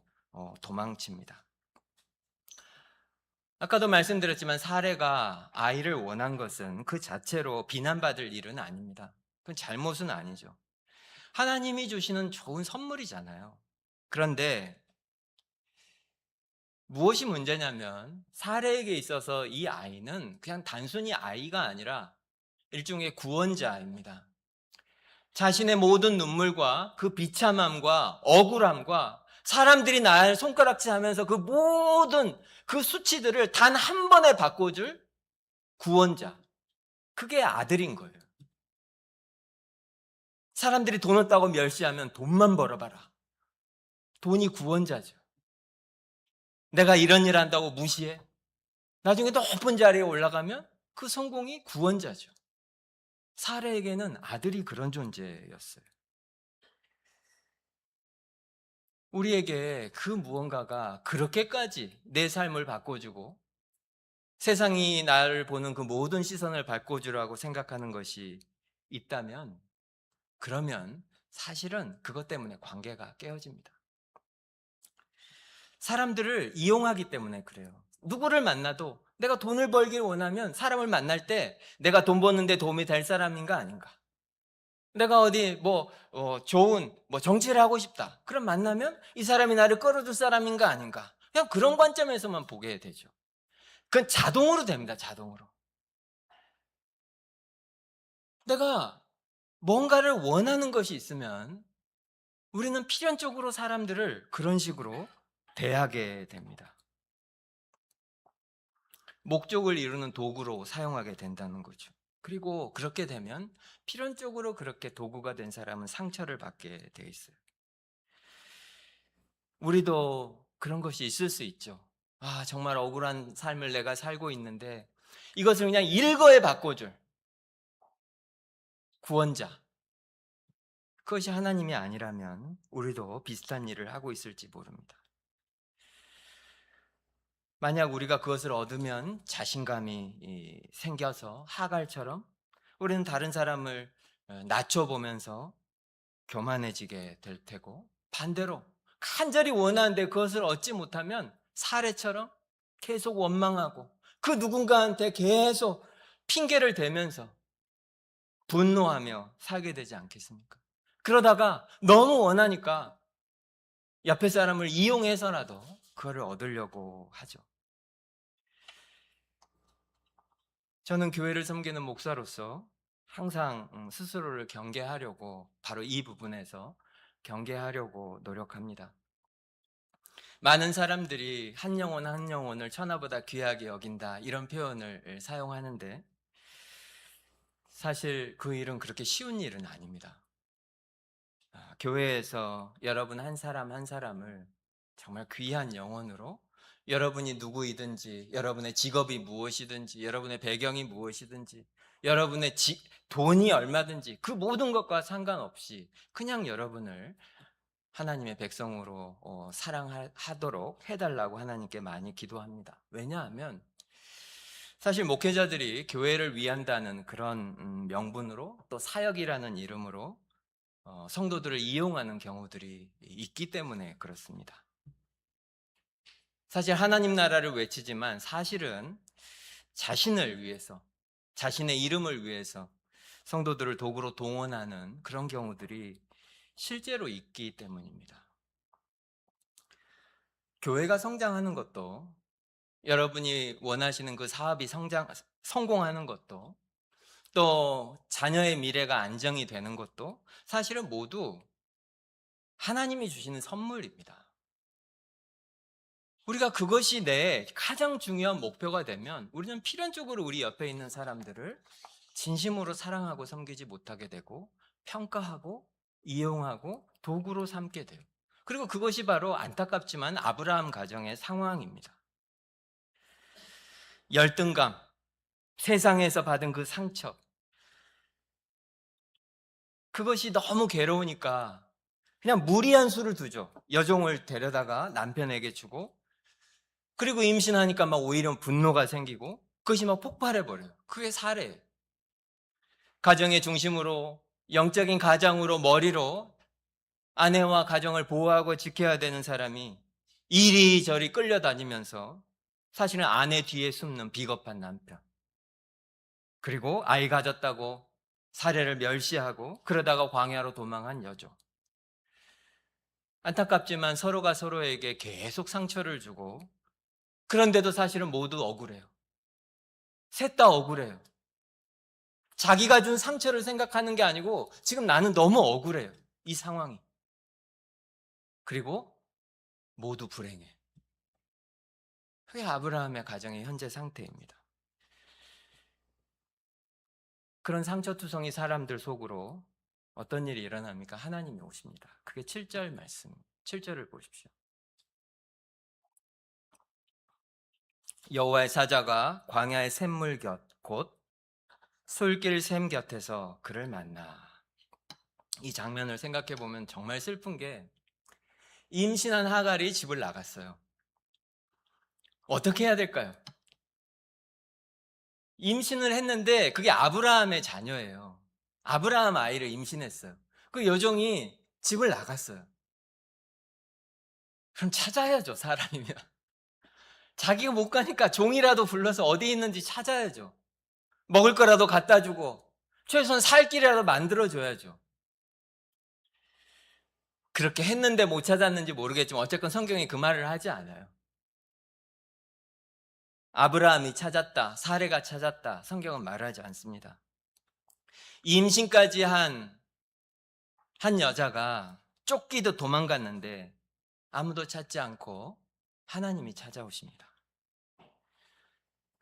도망칩니다. 아까도 말씀드렸지만 사례가 아이를 원한 것은 그 자체로 비난받을 일은 아닙니다. 그건 잘못은 아니죠. 하나님이 주시는 좋은 선물이잖아요. 그런데 무엇이 문제냐면 사례에게 있어서 이 아이는 그냥 단순히 아이가 아니라 일종의 구원자입니다. 자신의 모든 눈물과 그 비참함과 억울함과 사람들이 날 손가락질 하면서 그 모든 그 수치들을 단 한 번에 바꿔줄 구원자. 그게 아들인 거예요. 사람들이 돈 없다고 멸시하면 돈만 벌어봐라. 돈이 구원자죠. 내가 이런 일 한다고 무시해? 나중에 높은 자리에 올라가면 그 성공이 구원자죠. 사례에게는 아들이 그런 존재였어요. 우리에게 그 무언가가 그렇게까지 내 삶을 바꿔주고 세상이 나를 보는 그 모든 시선을 바꿔주라고 생각하는 것이 있다면 그러면 사실은 그것 때문에 관계가 깨어집니다. 사람들을 이용하기 때문에 그래요. 누구를 만나도 내가 돈을 벌길 원하면 사람을 만날 때 내가 돈 버는데 도움이 될 사람인가 아닌가. 내가 어디 좋은 정치를 하고 싶다. 그럼 만나면 이 사람이 나를 끌어줄 사람인가 아닌가. 그냥 그런 관점에서만 보게 되죠. 그건 자동으로 됩니다. 자동으로. 내가 뭔가를 원하는 것이 있으면 우리는 필연적으로 사람들을 그런 식으로 대하게 됩니다. 목적을 이루는 도구로 사용하게 된다는 거죠. 그리고 그렇게 되면 필연적으로 그렇게 도구가 된 사람은 상처를 받게 돼 있어요. 우리도 그런 것이 있을 수 있죠. 정말 억울한 삶을 내가 살고 있는데 이것을 그냥 일거에 바꿔줄 구원자, 그것이 하나님이 아니라면 우리도 비슷한 일을 하고 있을지 모릅니다. 만약 우리가 그것을 얻으면 자신감이 생겨서 하갈처럼 우리는 다른 사람을 낮춰보면서 교만해지게 될 테고, 반대로 간절히 원하는데 그것을 얻지 못하면 사례처럼 계속 원망하고 그 누군가한테 계속 핑계를 대면서 분노하며 살게 되지 않겠습니까? 그러다가 너무 원하니까 옆에 사람을 이용해서라도 그거를 얻으려고 하죠. 저는 교회를 섬기는 목사로서 항상 스스로를 경계하려고, 바로 이 부분에서 경계하려고 노력합니다. 많은 사람들이 한 영혼 한 영혼을 천하보다 귀하게 여긴다, 이런 표현을 사용하는데 사실 그 일은 그렇게 쉬운 일은 아닙니다. 교회에서 여러분 한 사람 한 사람을 정말 귀한 영혼으로, 여러분이 누구이든지, 여러분의 직업이 무엇이든지, 여러분의 배경이 무엇이든지, 여러분의 돈이 얼마든지 그 모든 것과 상관없이 그냥 여러분을 하나님의 백성으로 사랑하도록 해달라고 하나님께 많이 기도합니다. 왜냐하면 사실 목회자들이 교회를 위한다는 그런 명분으로, 또 사역이라는 이름으로 성도들을 이용하는 경우들이 있기 때문에 그렇습니다. 사실 하나님 나라를 외치지만 사실은 자신을 위해서, 자신의 이름을 위해서 성도들을 도구로 동원하는 그런 경우들이 실제로 있기 때문입니다. 교회가 성장하는 것도, 여러분이 원하시는 그 사업이 성공하는 것도, 또 자녀의 미래가 안정이 되는 것도 사실은 모두 하나님이 주시는 선물입니다. 우리가 그것이 내 가장 중요한 목표가 되면 우리는 필연적으로 우리 옆에 있는 사람들을 진심으로 사랑하고 섬기지 못하게 되고, 평가하고 이용하고 도구로 삼게 돼요. 그리고 그것이 바로 안타깝지만 아브라함 가정의 상황입니다. 열등감, 세상에서 받은 그 상처, 그것이 너무 괴로우니까 그냥 무리한 수를 두죠. 여종을 데려다가 남편에게 주고, 그리고 임신하니까 막 오히려 분노가 생기고 그것이 막 폭발해버려요. 그게 사례예요. 가정의 중심으로, 영적인 가장으로, 머리로 아내와 가정을 보호하고 지켜야 되는 사람이 이리저리 끌려다니면서 사실은 아내 뒤에 숨는 비겁한 남편, 그리고 아이 가졌다고 사례를 멸시하고 그러다가 광야로 도망한 여종. 안타깝지만 서로가 서로에게 계속 상처를 주고, 그런데도 사실은 모두 억울해요. 셋 다 억울해요. 자기가 준 상처를 생각하는 게 아니고 지금 나는 너무 억울해요, 이 상황이. 그리고 모두 불행해. 그게 아브라함의 가정의 현재 상태입니다. 그런 상처투성이 사람들 속으로 어떤 일이 일어납니까? 하나님이 오십니다. 그게 7절 말씀, 7절을 보십시오. 여호와의 사자가 광야의 샘물 곁, 곧 솔길 샘 곁에서 그를 만나. 이 장면을 생각해 보면 정말 슬픈 게, 임신한 하갈이 집을 나갔어요. 어떻게 해야 될까요? 임신을 했는데 그게 아브라함의 자녀예요. 아브라함 아이를 임신했어요. 그 여종이 집을 나갔어요. 그럼 찾아야죠, 사람이면. 자기가 못 가니까 종이라도 불러서 어디 있는지 찾아야죠. 먹을 거라도 갖다 주고 최소한 살 길이라도 만들어줘야죠. 그렇게 했는데 못 찾았는지 모르겠지만 어쨌건 성경이 그 말을 하지 않아요. 아브라함이 찾았다, 사레가 찾았다, 성경은 말하지 않습니다. 임신까지 한 여자가 쫓기듯 도망갔는데 아무도 찾지 않고 하나님이 찾아오십니다.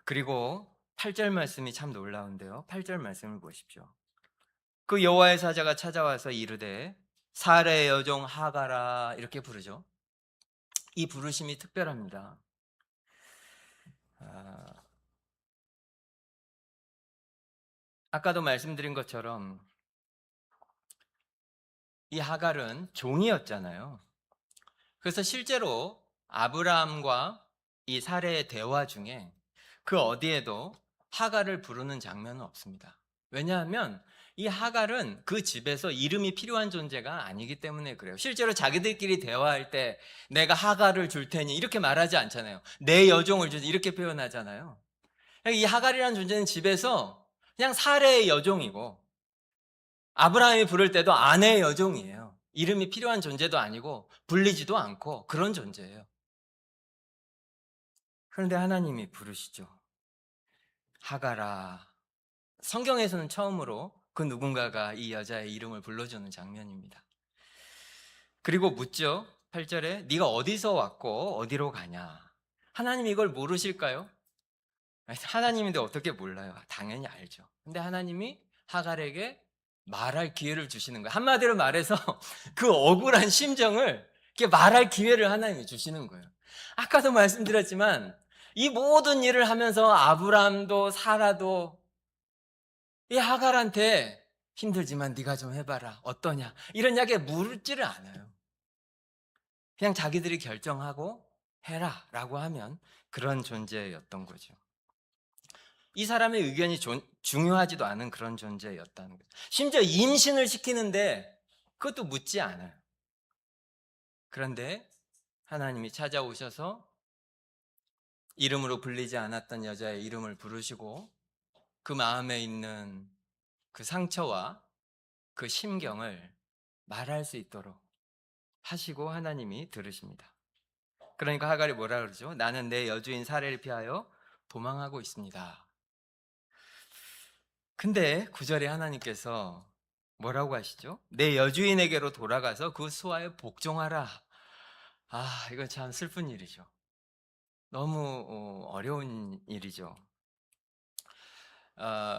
그리고 8절 말씀이 참 놀라운데요. 8절 말씀을 보십시오. 그 여호와의 사자가 찾아와서 이르되 사레의 여종 하가라, 이렇게 부르죠. 이 부르심이 특별합니다. 아까도 말씀드린 것처럼 이 하갈은 종이었잖아요. 그래서 실제로 아브라함과 이 사레의 대화 중에 그 어디에도 하갈을 부르는 장면은 없습니다. 왜냐하면 이 하갈은 그 집에서 이름이 필요한 존재가 아니기 때문에 그래요. 실제로 자기들끼리 대화할 때 내가 하갈을 줄 테니 이렇게 말하지 않잖아요. 내 여종을 주지 이렇게 표현하잖아요. 이 하갈이라는 존재는 집에서 그냥 사레의 여종이고 아브라함이 부를 때도 아내의 여종이에요. 이름이 필요한 존재도 아니고 불리지도 않고 그런 존재예요. 그런데 하나님이 부르시죠. 하갈아. 성경에서는 처음으로 그 누군가가 이 여자의 이름을 불러주는 장면입니다. 그리고 묻죠. 8절에 네가 어디서 왔고 어디로 가냐. 하나님이 이걸 모르실까요? 하나님인데 어떻게 몰라요? 당연히 알죠. 근데 하나님이 하갈에게 말할 기회를 주시는 거예요. 한마디로 말해서 그 억울한 심정을 이렇게 말할 기회를 하나님이 주시는 거예요. 아까도 말씀드렸지만 이 모든 일을 하면서 아브람도 사라도 이 하갈한테 힘들지만 네가 좀 해봐라, 어떠냐, 이런 이야기에 물지를 않아요. 그냥 자기들이 결정하고 해라 라고 하면 그런 존재였던 거죠. 이 사람의 의견이 중요하지도 않은 그런 존재였다는 거죠. 심지어 임신을 시키는데 그것도 묻지 않아요. 그런데 하나님이 찾아오셔서 이름으로 불리지 않았던 여자의 이름을 부르시고 그 마음에 있는 그 상처와 그 심경을 말할 수 있도록 하시고 하나님이 들으십니다. 그러니까 하갈이 뭐라 그러죠? 나는 내 여주인 사레를 피하여 도망하고 있습니다. 근데 9절에 하나님께서 뭐라고 하시죠? 내 여주인에게로 돌아가서 그 수하에 복종하라. 이거 참 슬픈 일이죠. 너무 어려운 일이죠.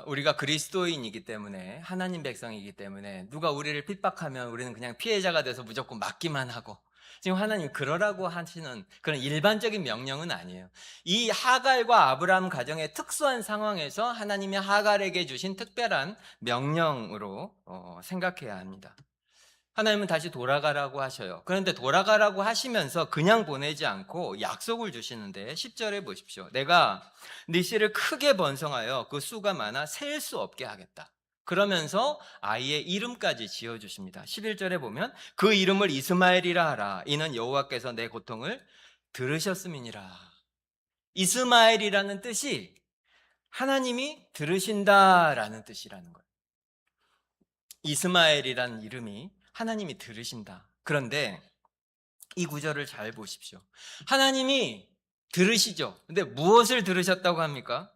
우리가 그리스도인이기 때문에, 하나님 백성이기 때문에 누가 우리를 핍박하면 우리는 그냥 피해자가 돼서 무조건 맞기만 하고, 지금 하나님 그러라고 하시는 그런 일반적인 명령은 아니에요. 이 하갈과 아브라함 가정의 특수한 상황에서 하나님이 하갈에게 주신 특별한 명령으로 생각해야 합니다. 하나님은 다시 돌아가라고 하셔요. 그런데 돌아가라고 하시면서 그냥 보내지 않고 약속을 주시는데 10절에 보십시오. 내가 네 씨를 크게 번성하여 그 수가 많아 셀 수 없게 하겠다. 그러면서 아이의 이름까지 지어주십니다. 11절에 보면 그 이름을 이스마엘이라 하라. 이는 여호와께서 내 고통을 들으셨음이니라. 이스마엘이라는 뜻이 하나님이 들으신다라는 뜻이라는 거예요. 이스마엘이라는 이름이 하나님이 들으신다. 그런데 이 구절을 잘 보십시오. 하나님이 들으시죠. 근데 무엇을 들으셨다고 합니까?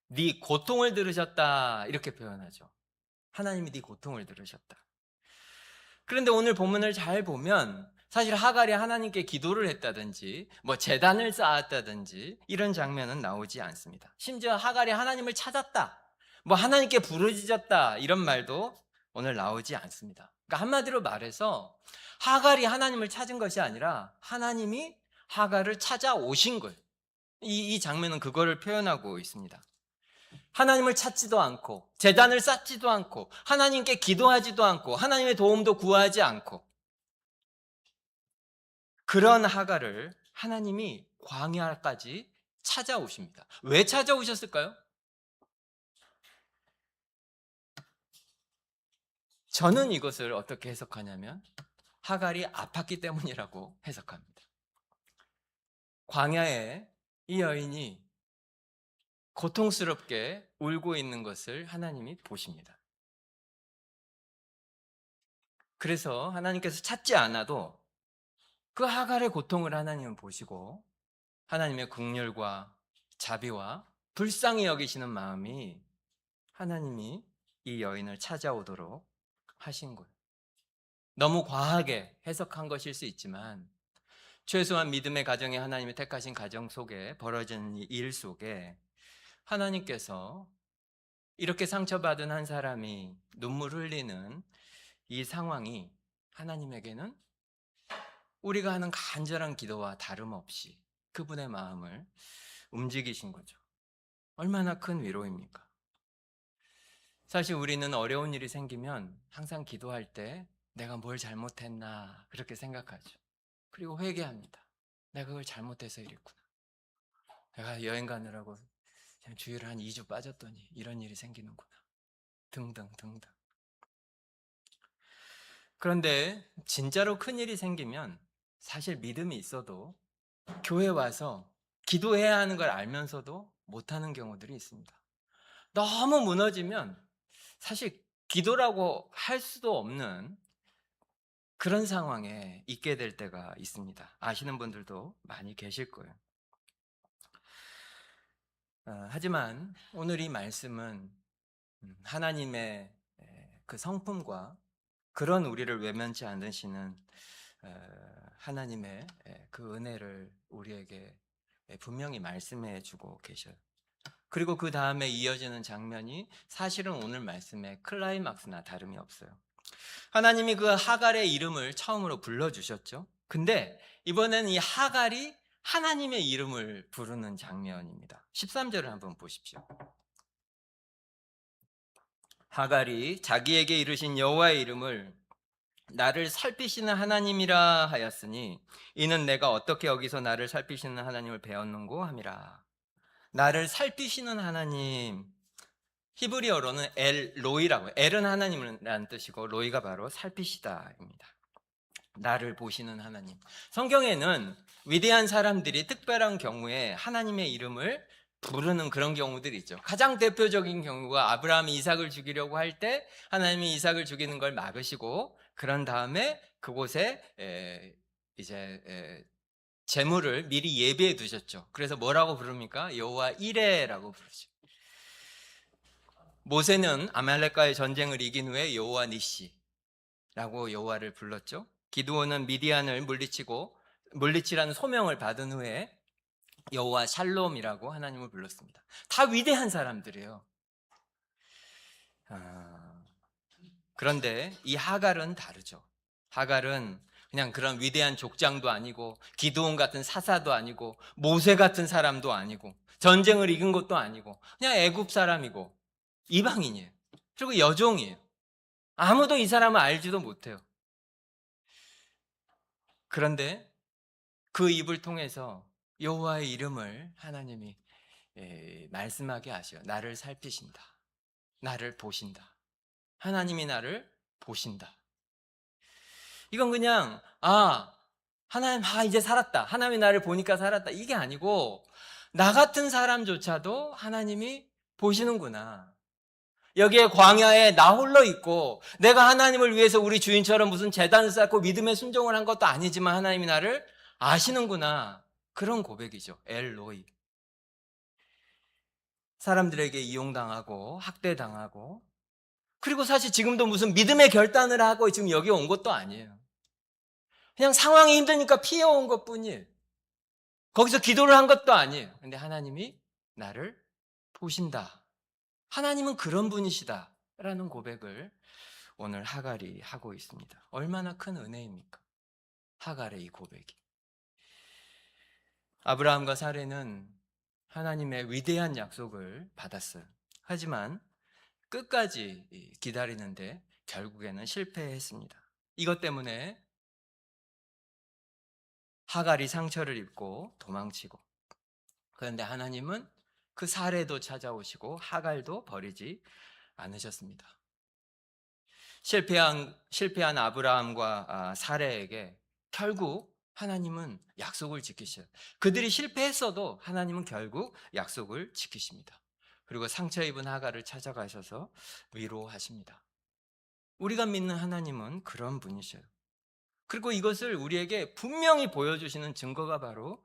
네 고통을 들으셨다, 이렇게 표현하죠. 하나님이 네 고통을 들으셨다. 그런데 오늘 본문을 잘 보면 사실 하갈이 하나님께 기도를 했다든지 제단을 쌓았다든지 이런 장면은 나오지 않습니다. 심지어 하갈이 하나님을 찾았다, 하나님께 부르짖었다, 이런 말도 오늘 나오지 않습니다. 그러니까 한마디로 말해서 하갈이 하나님을 찾은 것이 아니라 하나님이 하갈을 찾아오신 거예요. 이 장면은 그거를 표현하고 있습니다. 하나님을 찾지도 않고 제단을 쌓지도 않고 하나님께 기도하지도 않고 하나님의 도움도 구하지 않고 그런 하갈을 하나님이 광야까지 찾아오십니다. 왜 찾아오셨을까요? 저는 이것을 어떻게 해석하냐면 하갈이 아팠기 때문이라고 해석합니다. 광야에 이 여인이 고통스럽게 울고 있는 것을 하나님이 보십니다. 그래서 하나님께서 찾지 않아도 그 하갈의 고통을 하나님은 보시고 하나님의 긍휼과 자비와 불쌍히 여기시는 마음이 하나님이 이 여인을 찾아오도록 하신 거예요. 너무 과하게 해석한 것일 수 있지만 최소한 믿음의 가정에 하나님이 택하신 가정 속에 벌어진 이 일 속에 하나님께서 이렇게 상처받은 한 사람이 눈물 흘리는 이 상황이 하나님에게는 우리가 하는 간절한 기도와 다름없이 그분의 마음을 움직이신 거죠. 얼마나 큰 위로입니까? 사실 우리는 어려운 일이 생기면 항상 기도할 때 내가 뭘 잘못했나 그렇게 생각하죠. 그리고 회개합니다. 내가 그걸 잘못해서 이랬구나. 내가 여행 가느라고 주일을 한 2주 빠졌더니 이런 일이 생기는구나. 등등 등등. 그런데 진짜로 큰 일이 생기면 사실 믿음이 있어도 교회 와서 기도해야 하는 걸 알면서도 못하는 경우들이 있습니다. 너무 무너지면 사실 기도라고 할 수도 없는 그런 상황에 있게 될 때가 있습니다. 아시는 분들도 많이 계실 거예요. 하지만 오늘 이 말씀은 하나님의 그 성품과 그런 우리를 외면치 않으시는 하나님의 그 은혜를 우리에게 분명히 말씀해 주고 계셔요. 그리고 그 다음에 이어지는 장면이 사실은 오늘 말씀의 클라이막스나 다름이 없어요. 하나님이 그 하갈의 이름을 처음으로 불러주셨죠. 근데 이번에는 이 하갈이 하나님의 이름을 부르는 장면입니다. 13절을 한번 보십시오. 하갈이 자기에게 이르신 여호와의 이름을 나를 살피시는 하나님이라 하였으니 이는 내가 어떻게 여기서 나를 살피시는 하나님을 배웠는고 함이라. 나를 살피시는 하나님, 히브리어로는 엘 로이라고, 엘은 하나님이라는 뜻이고 로이가 바로 살피시다입니다. 나를 보시는 하나님. 성경에는 위대한 사람들이 특별한 경우에 하나님의 이름을 부르는 그런 경우들이 있죠. 가장 대표적인 경우가 아브라함이 이삭을 죽이려고 할 때 하나님이 이삭을 죽이는 걸 막으시고 그런 다음에 그곳에 이제 제물을 미리 예비해 두셨죠. 그래서 뭐라고 부릅니까? 여호와 이레라고 부르죠. 모세는 아말렉과의 전쟁을 이긴 후에 여호와 니시라고 여호와를 불렀죠. 기드온은 미디안을 물리치라는 소명을 받은 후에 여호와 샬롬이라고 하나님을 불렀습니다. 다 위대한 사람들이에요. 그런데 이 하갈은 다르죠. 하갈은 그냥 그런 위대한 족장도 아니고 기드온 같은 사사도 아니고 모세 같은 사람도 아니고 전쟁을 이긴 것도 아니고 그냥 애굽 사람이고 이방인이에요. 그리고 여종이에요. 아무도 이 사람을 알지도 못해요. 그런데 그 입을 통해서 여호와의 이름을 하나님이 말씀하게 하셔요. 나를 살피신다. 나를 보신다. 하나님이 나를 보신다. 이건 그냥 하나님 이제 살았다. 하나님이 나를 보니까 살았다. 이게 아니고 나 같은 사람조차도 하나님이 보시는구나. 여기에 광야에 나 홀로 있고 내가 하나님을 위해서 우리 주인처럼 무슨 제단을 쌓고 믿음의 순종을 한 것도 아니지만 하나님이 나를 아시는구나. 그런 고백이죠. 엘로이. 사람들에게 이용당하고 학대당하고 그리고 사실 지금도 무슨 믿음의 결단을 하고 지금 여기 온 것도 아니에요. 그냥 상황이 힘드니까 피해온 것뿐이에요. 거기서 기도를 한 것도 아니에요. 근데 하나님이 나를 보신다. 하나님은 그런 분이시다. 라는 고백을 오늘 하갈이 하고 있습니다. 얼마나 큰 은혜입니까? 하갈의 이 고백이. 아브라함과 사레는 하나님의 위대한 약속을 받았어요. 하지만 끝까지 기다리는데 결국에는 실패했습니다. 이것 때문에 하갈이 상처를 입고 도망치고 그런데 하나님은 그 사레도 찾아오시고 하갈도 버리지 않으셨습니다. 실패한 아브라함과 사레에게 결국 하나님은 약속을 지키셔요. 그들이 실패했어도 하나님은 결국 약속을 지키십니다. 그리고 상처 입은 하갈을 찾아가셔서 위로하십니다. 우리가 믿는 하나님은 그런 분이셔요. 그리고 이것을 우리에게 분명히 보여주시는 증거가 바로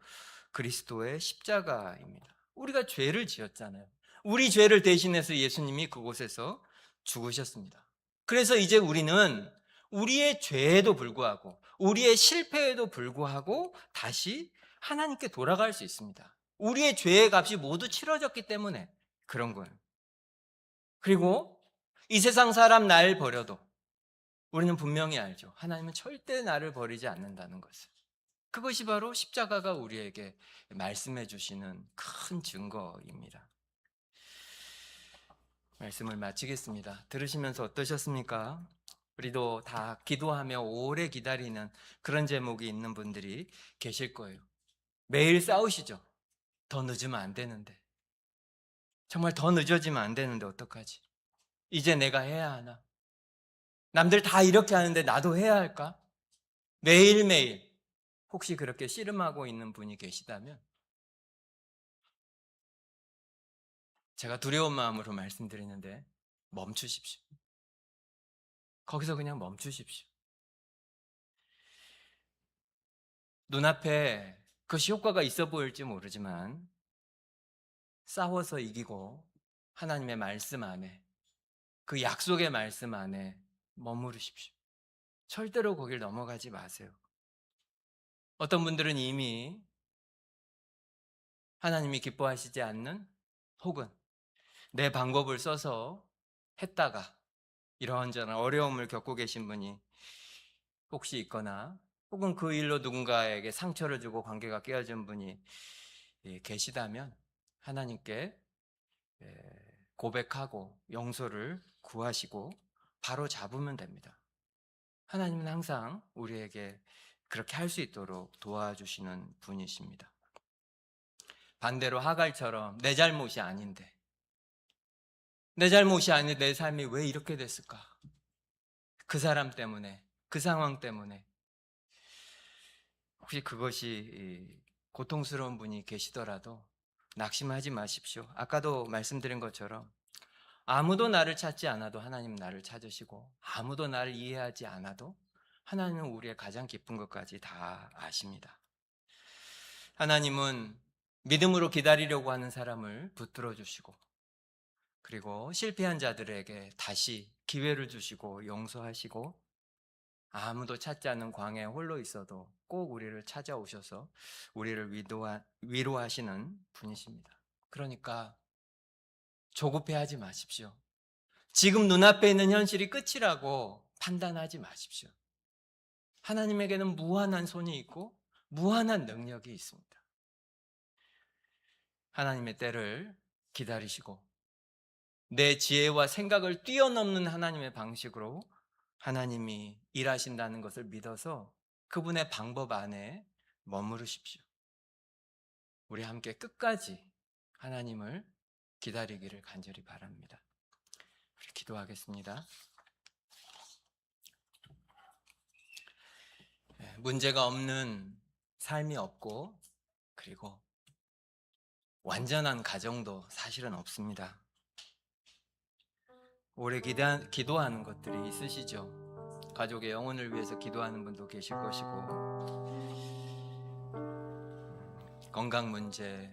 그리스도의 십자가입니다. 우리가 죄를 지었잖아요. 우리 죄를 대신해서 예수님이 그곳에서 죽으셨습니다. 그래서 이제 우리는 우리의 죄에도 불구하고 우리의 실패에도 불구하고 다시 하나님께 돌아갈 수 있습니다. 우리의 죄의 값이 모두 치러졌기 때문에 그런 거예요. 그리고 이 세상 사람 날 버려도 우리는 분명히 알죠. 하나님은 절대 나를 버리지 않는다는 것을. 그것이 바로 십자가가 우리에게 말씀해 주시는 큰 증거입니다. 말씀을 마치겠습니다. 들으시면서 어떠셨습니까? 우리도 다 기도하며 오래 기다리는 그런 제목이 있는 분들이 계실 거예요. 매일 싸우시죠. 더 늦으면 안 되는데. 정말 더 늦어지면 안 되는데 어떡하지? 이제 내가 해야 하나? 남들 다 이렇게 하는데 나도 해야 할까? 매일매일 혹시 그렇게 씨름하고 있는 분이 계시다면 제가 두려운 마음으로 말씀드리는데 멈추십시오. 거기서 그냥 멈추십시오. 눈앞에 그것이 효과가 있어 보일지 모르지만 싸워서 이기고 하나님의 말씀 안에 그 약속의 말씀 안에 머무르십시오. 절대로 거길 넘어가지 마세요. 어떤 분들은 이미 하나님이 기뻐하시지 않는 혹은 내 방법을 써서 했다가 이러한저런 어려움을 겪고 계신 분이 혹시 있거나 혹은 그 일로 누군가에게 상처를 주고 관계가 깨어진 분이 계시다면 하나님께 고백하고 용서를 구하시고 바로 잡으면 됩니다. 하나님은 항상 우리에게 그렇게 할 수 있도록 도와주시는 분이십니다. 반대로 하갈처럼 내 잘못이 아닌데 내 삶이 왜 이렇게 됐을까? 그 사람 때문에, 그 상황 때문에 혹시 그것이 고통스러운 분이 계시더라도 낙심하지 마십시오. 아까도 말씀드린 것처럼 아무도 나를 찾지 않아도 하나님은 나를 찾으시고 아무도 나를 이해하지 않아도 하나님은 우리의 가장 깊은 것까지 다 아십니다. 하나님은 믿음으로 기다리려고 하는 사람을 붙들어 주시고 그리고 실패한 자들에게 다시 기회를 주시고 용서하시고 아무도 찾지 않는 광야에 홀로 있어도 꼭 우리를 찾아오셔서 우리를 위로하시는 분이십니다. 그러니까 조급해하지 마십시오. 지금 눈앞에 있는 현실이 끝이라고 판단하지 마십시오. 하나님에게는 무한한 손이 있고 무한한 능력이 있습니다. 하나님의 때를 기다리시고 내 지혜와 생각을 뛰어넘는 하나님의 방식으로 하나님이 일하신다는 것을 믿어서 그분의 방법 안에 머무르십시오. 우리 함께 끝까지 하나님을 기다리기를 간절히 바랍니다. 우리 기도하겠습니다. 문제가 없는 삶이 없고 그리고 완전한 가정도 사실은 없습니다. 오래 기도하는 것들이 있으시죠. 가족의 영혼을 위해서 기도하는 분도 계실 것이고 건강 문제,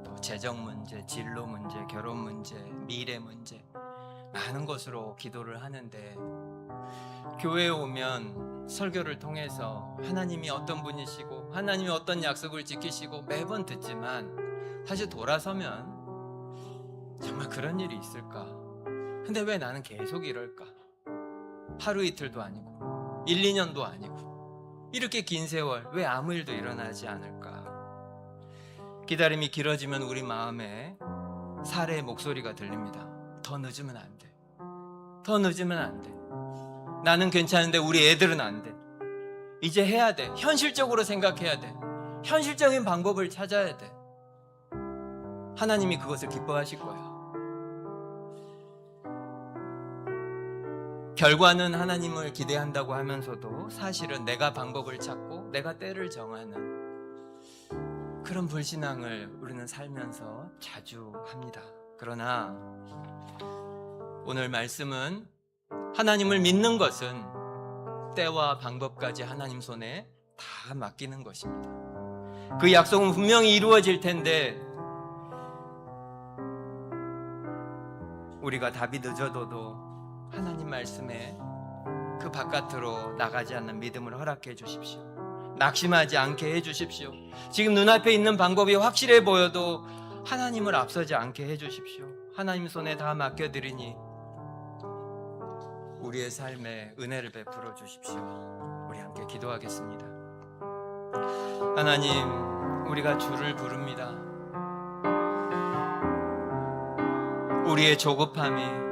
또 재정 문제, 진로 문제, 결혼 문제, 미래 문제 많은 것으로 기도를 하는데 교회에 오면 설교를 통해서 하나님이 어떤 분이시고 하나님이 어떤 약속을 지키시고 매번 듣지만 사실 돌아서면 정말 그런 일이 있을까? 근데 왜 나는 계속 이럴까? 하루 이틀도 아니고 1, 2년도 아니고 이렇게 긴 세월 왜 아무 일도 일어나지 않을까? 기다림이 길어지면 우리 마음에 살해의 목소리가 들립니다. 더 늦으면 안 돼. 더 늦으면 안 돼. 나는 괜찮은데 우리 애들은 안 돼. 이제 해야 돼. 현실적으로 생각해야 돼. 현실적인 방법을 찾아야 돼. 하나님이 그것을 기뻐하실 거야. 결과는 하나님을 기대한다고 하면서도 사실은 내가 방법을 찾고 내가 때를 정하는 그런 불신앙을 우리는 살면서 자주 합니다. 그러나 오늘 말씀은 하나님을 믿는 것은 때와 방법까지 하나님 손에 다 맡기는 것입니다. 그 약속은 분명히 이루어질 텐데 우리가 답이 늦어도 하나님 말씀에 그 바깥으로 나가지 않는 믿음을 허락해 주십시오. 낙심하지 않게 해 주십시오. 지금 눈앞에 있는 방법이 확실해 보여도 하나님을 앞서지 않게 해 주십시오. 하나님 손에 다 맡겨드리니 우리의 삶에 은혜를 베풀어 주십시오. 우리 함께 기도하겠습니다. 하나님, 우리가 주를 부릅니다. 우리의 조급함이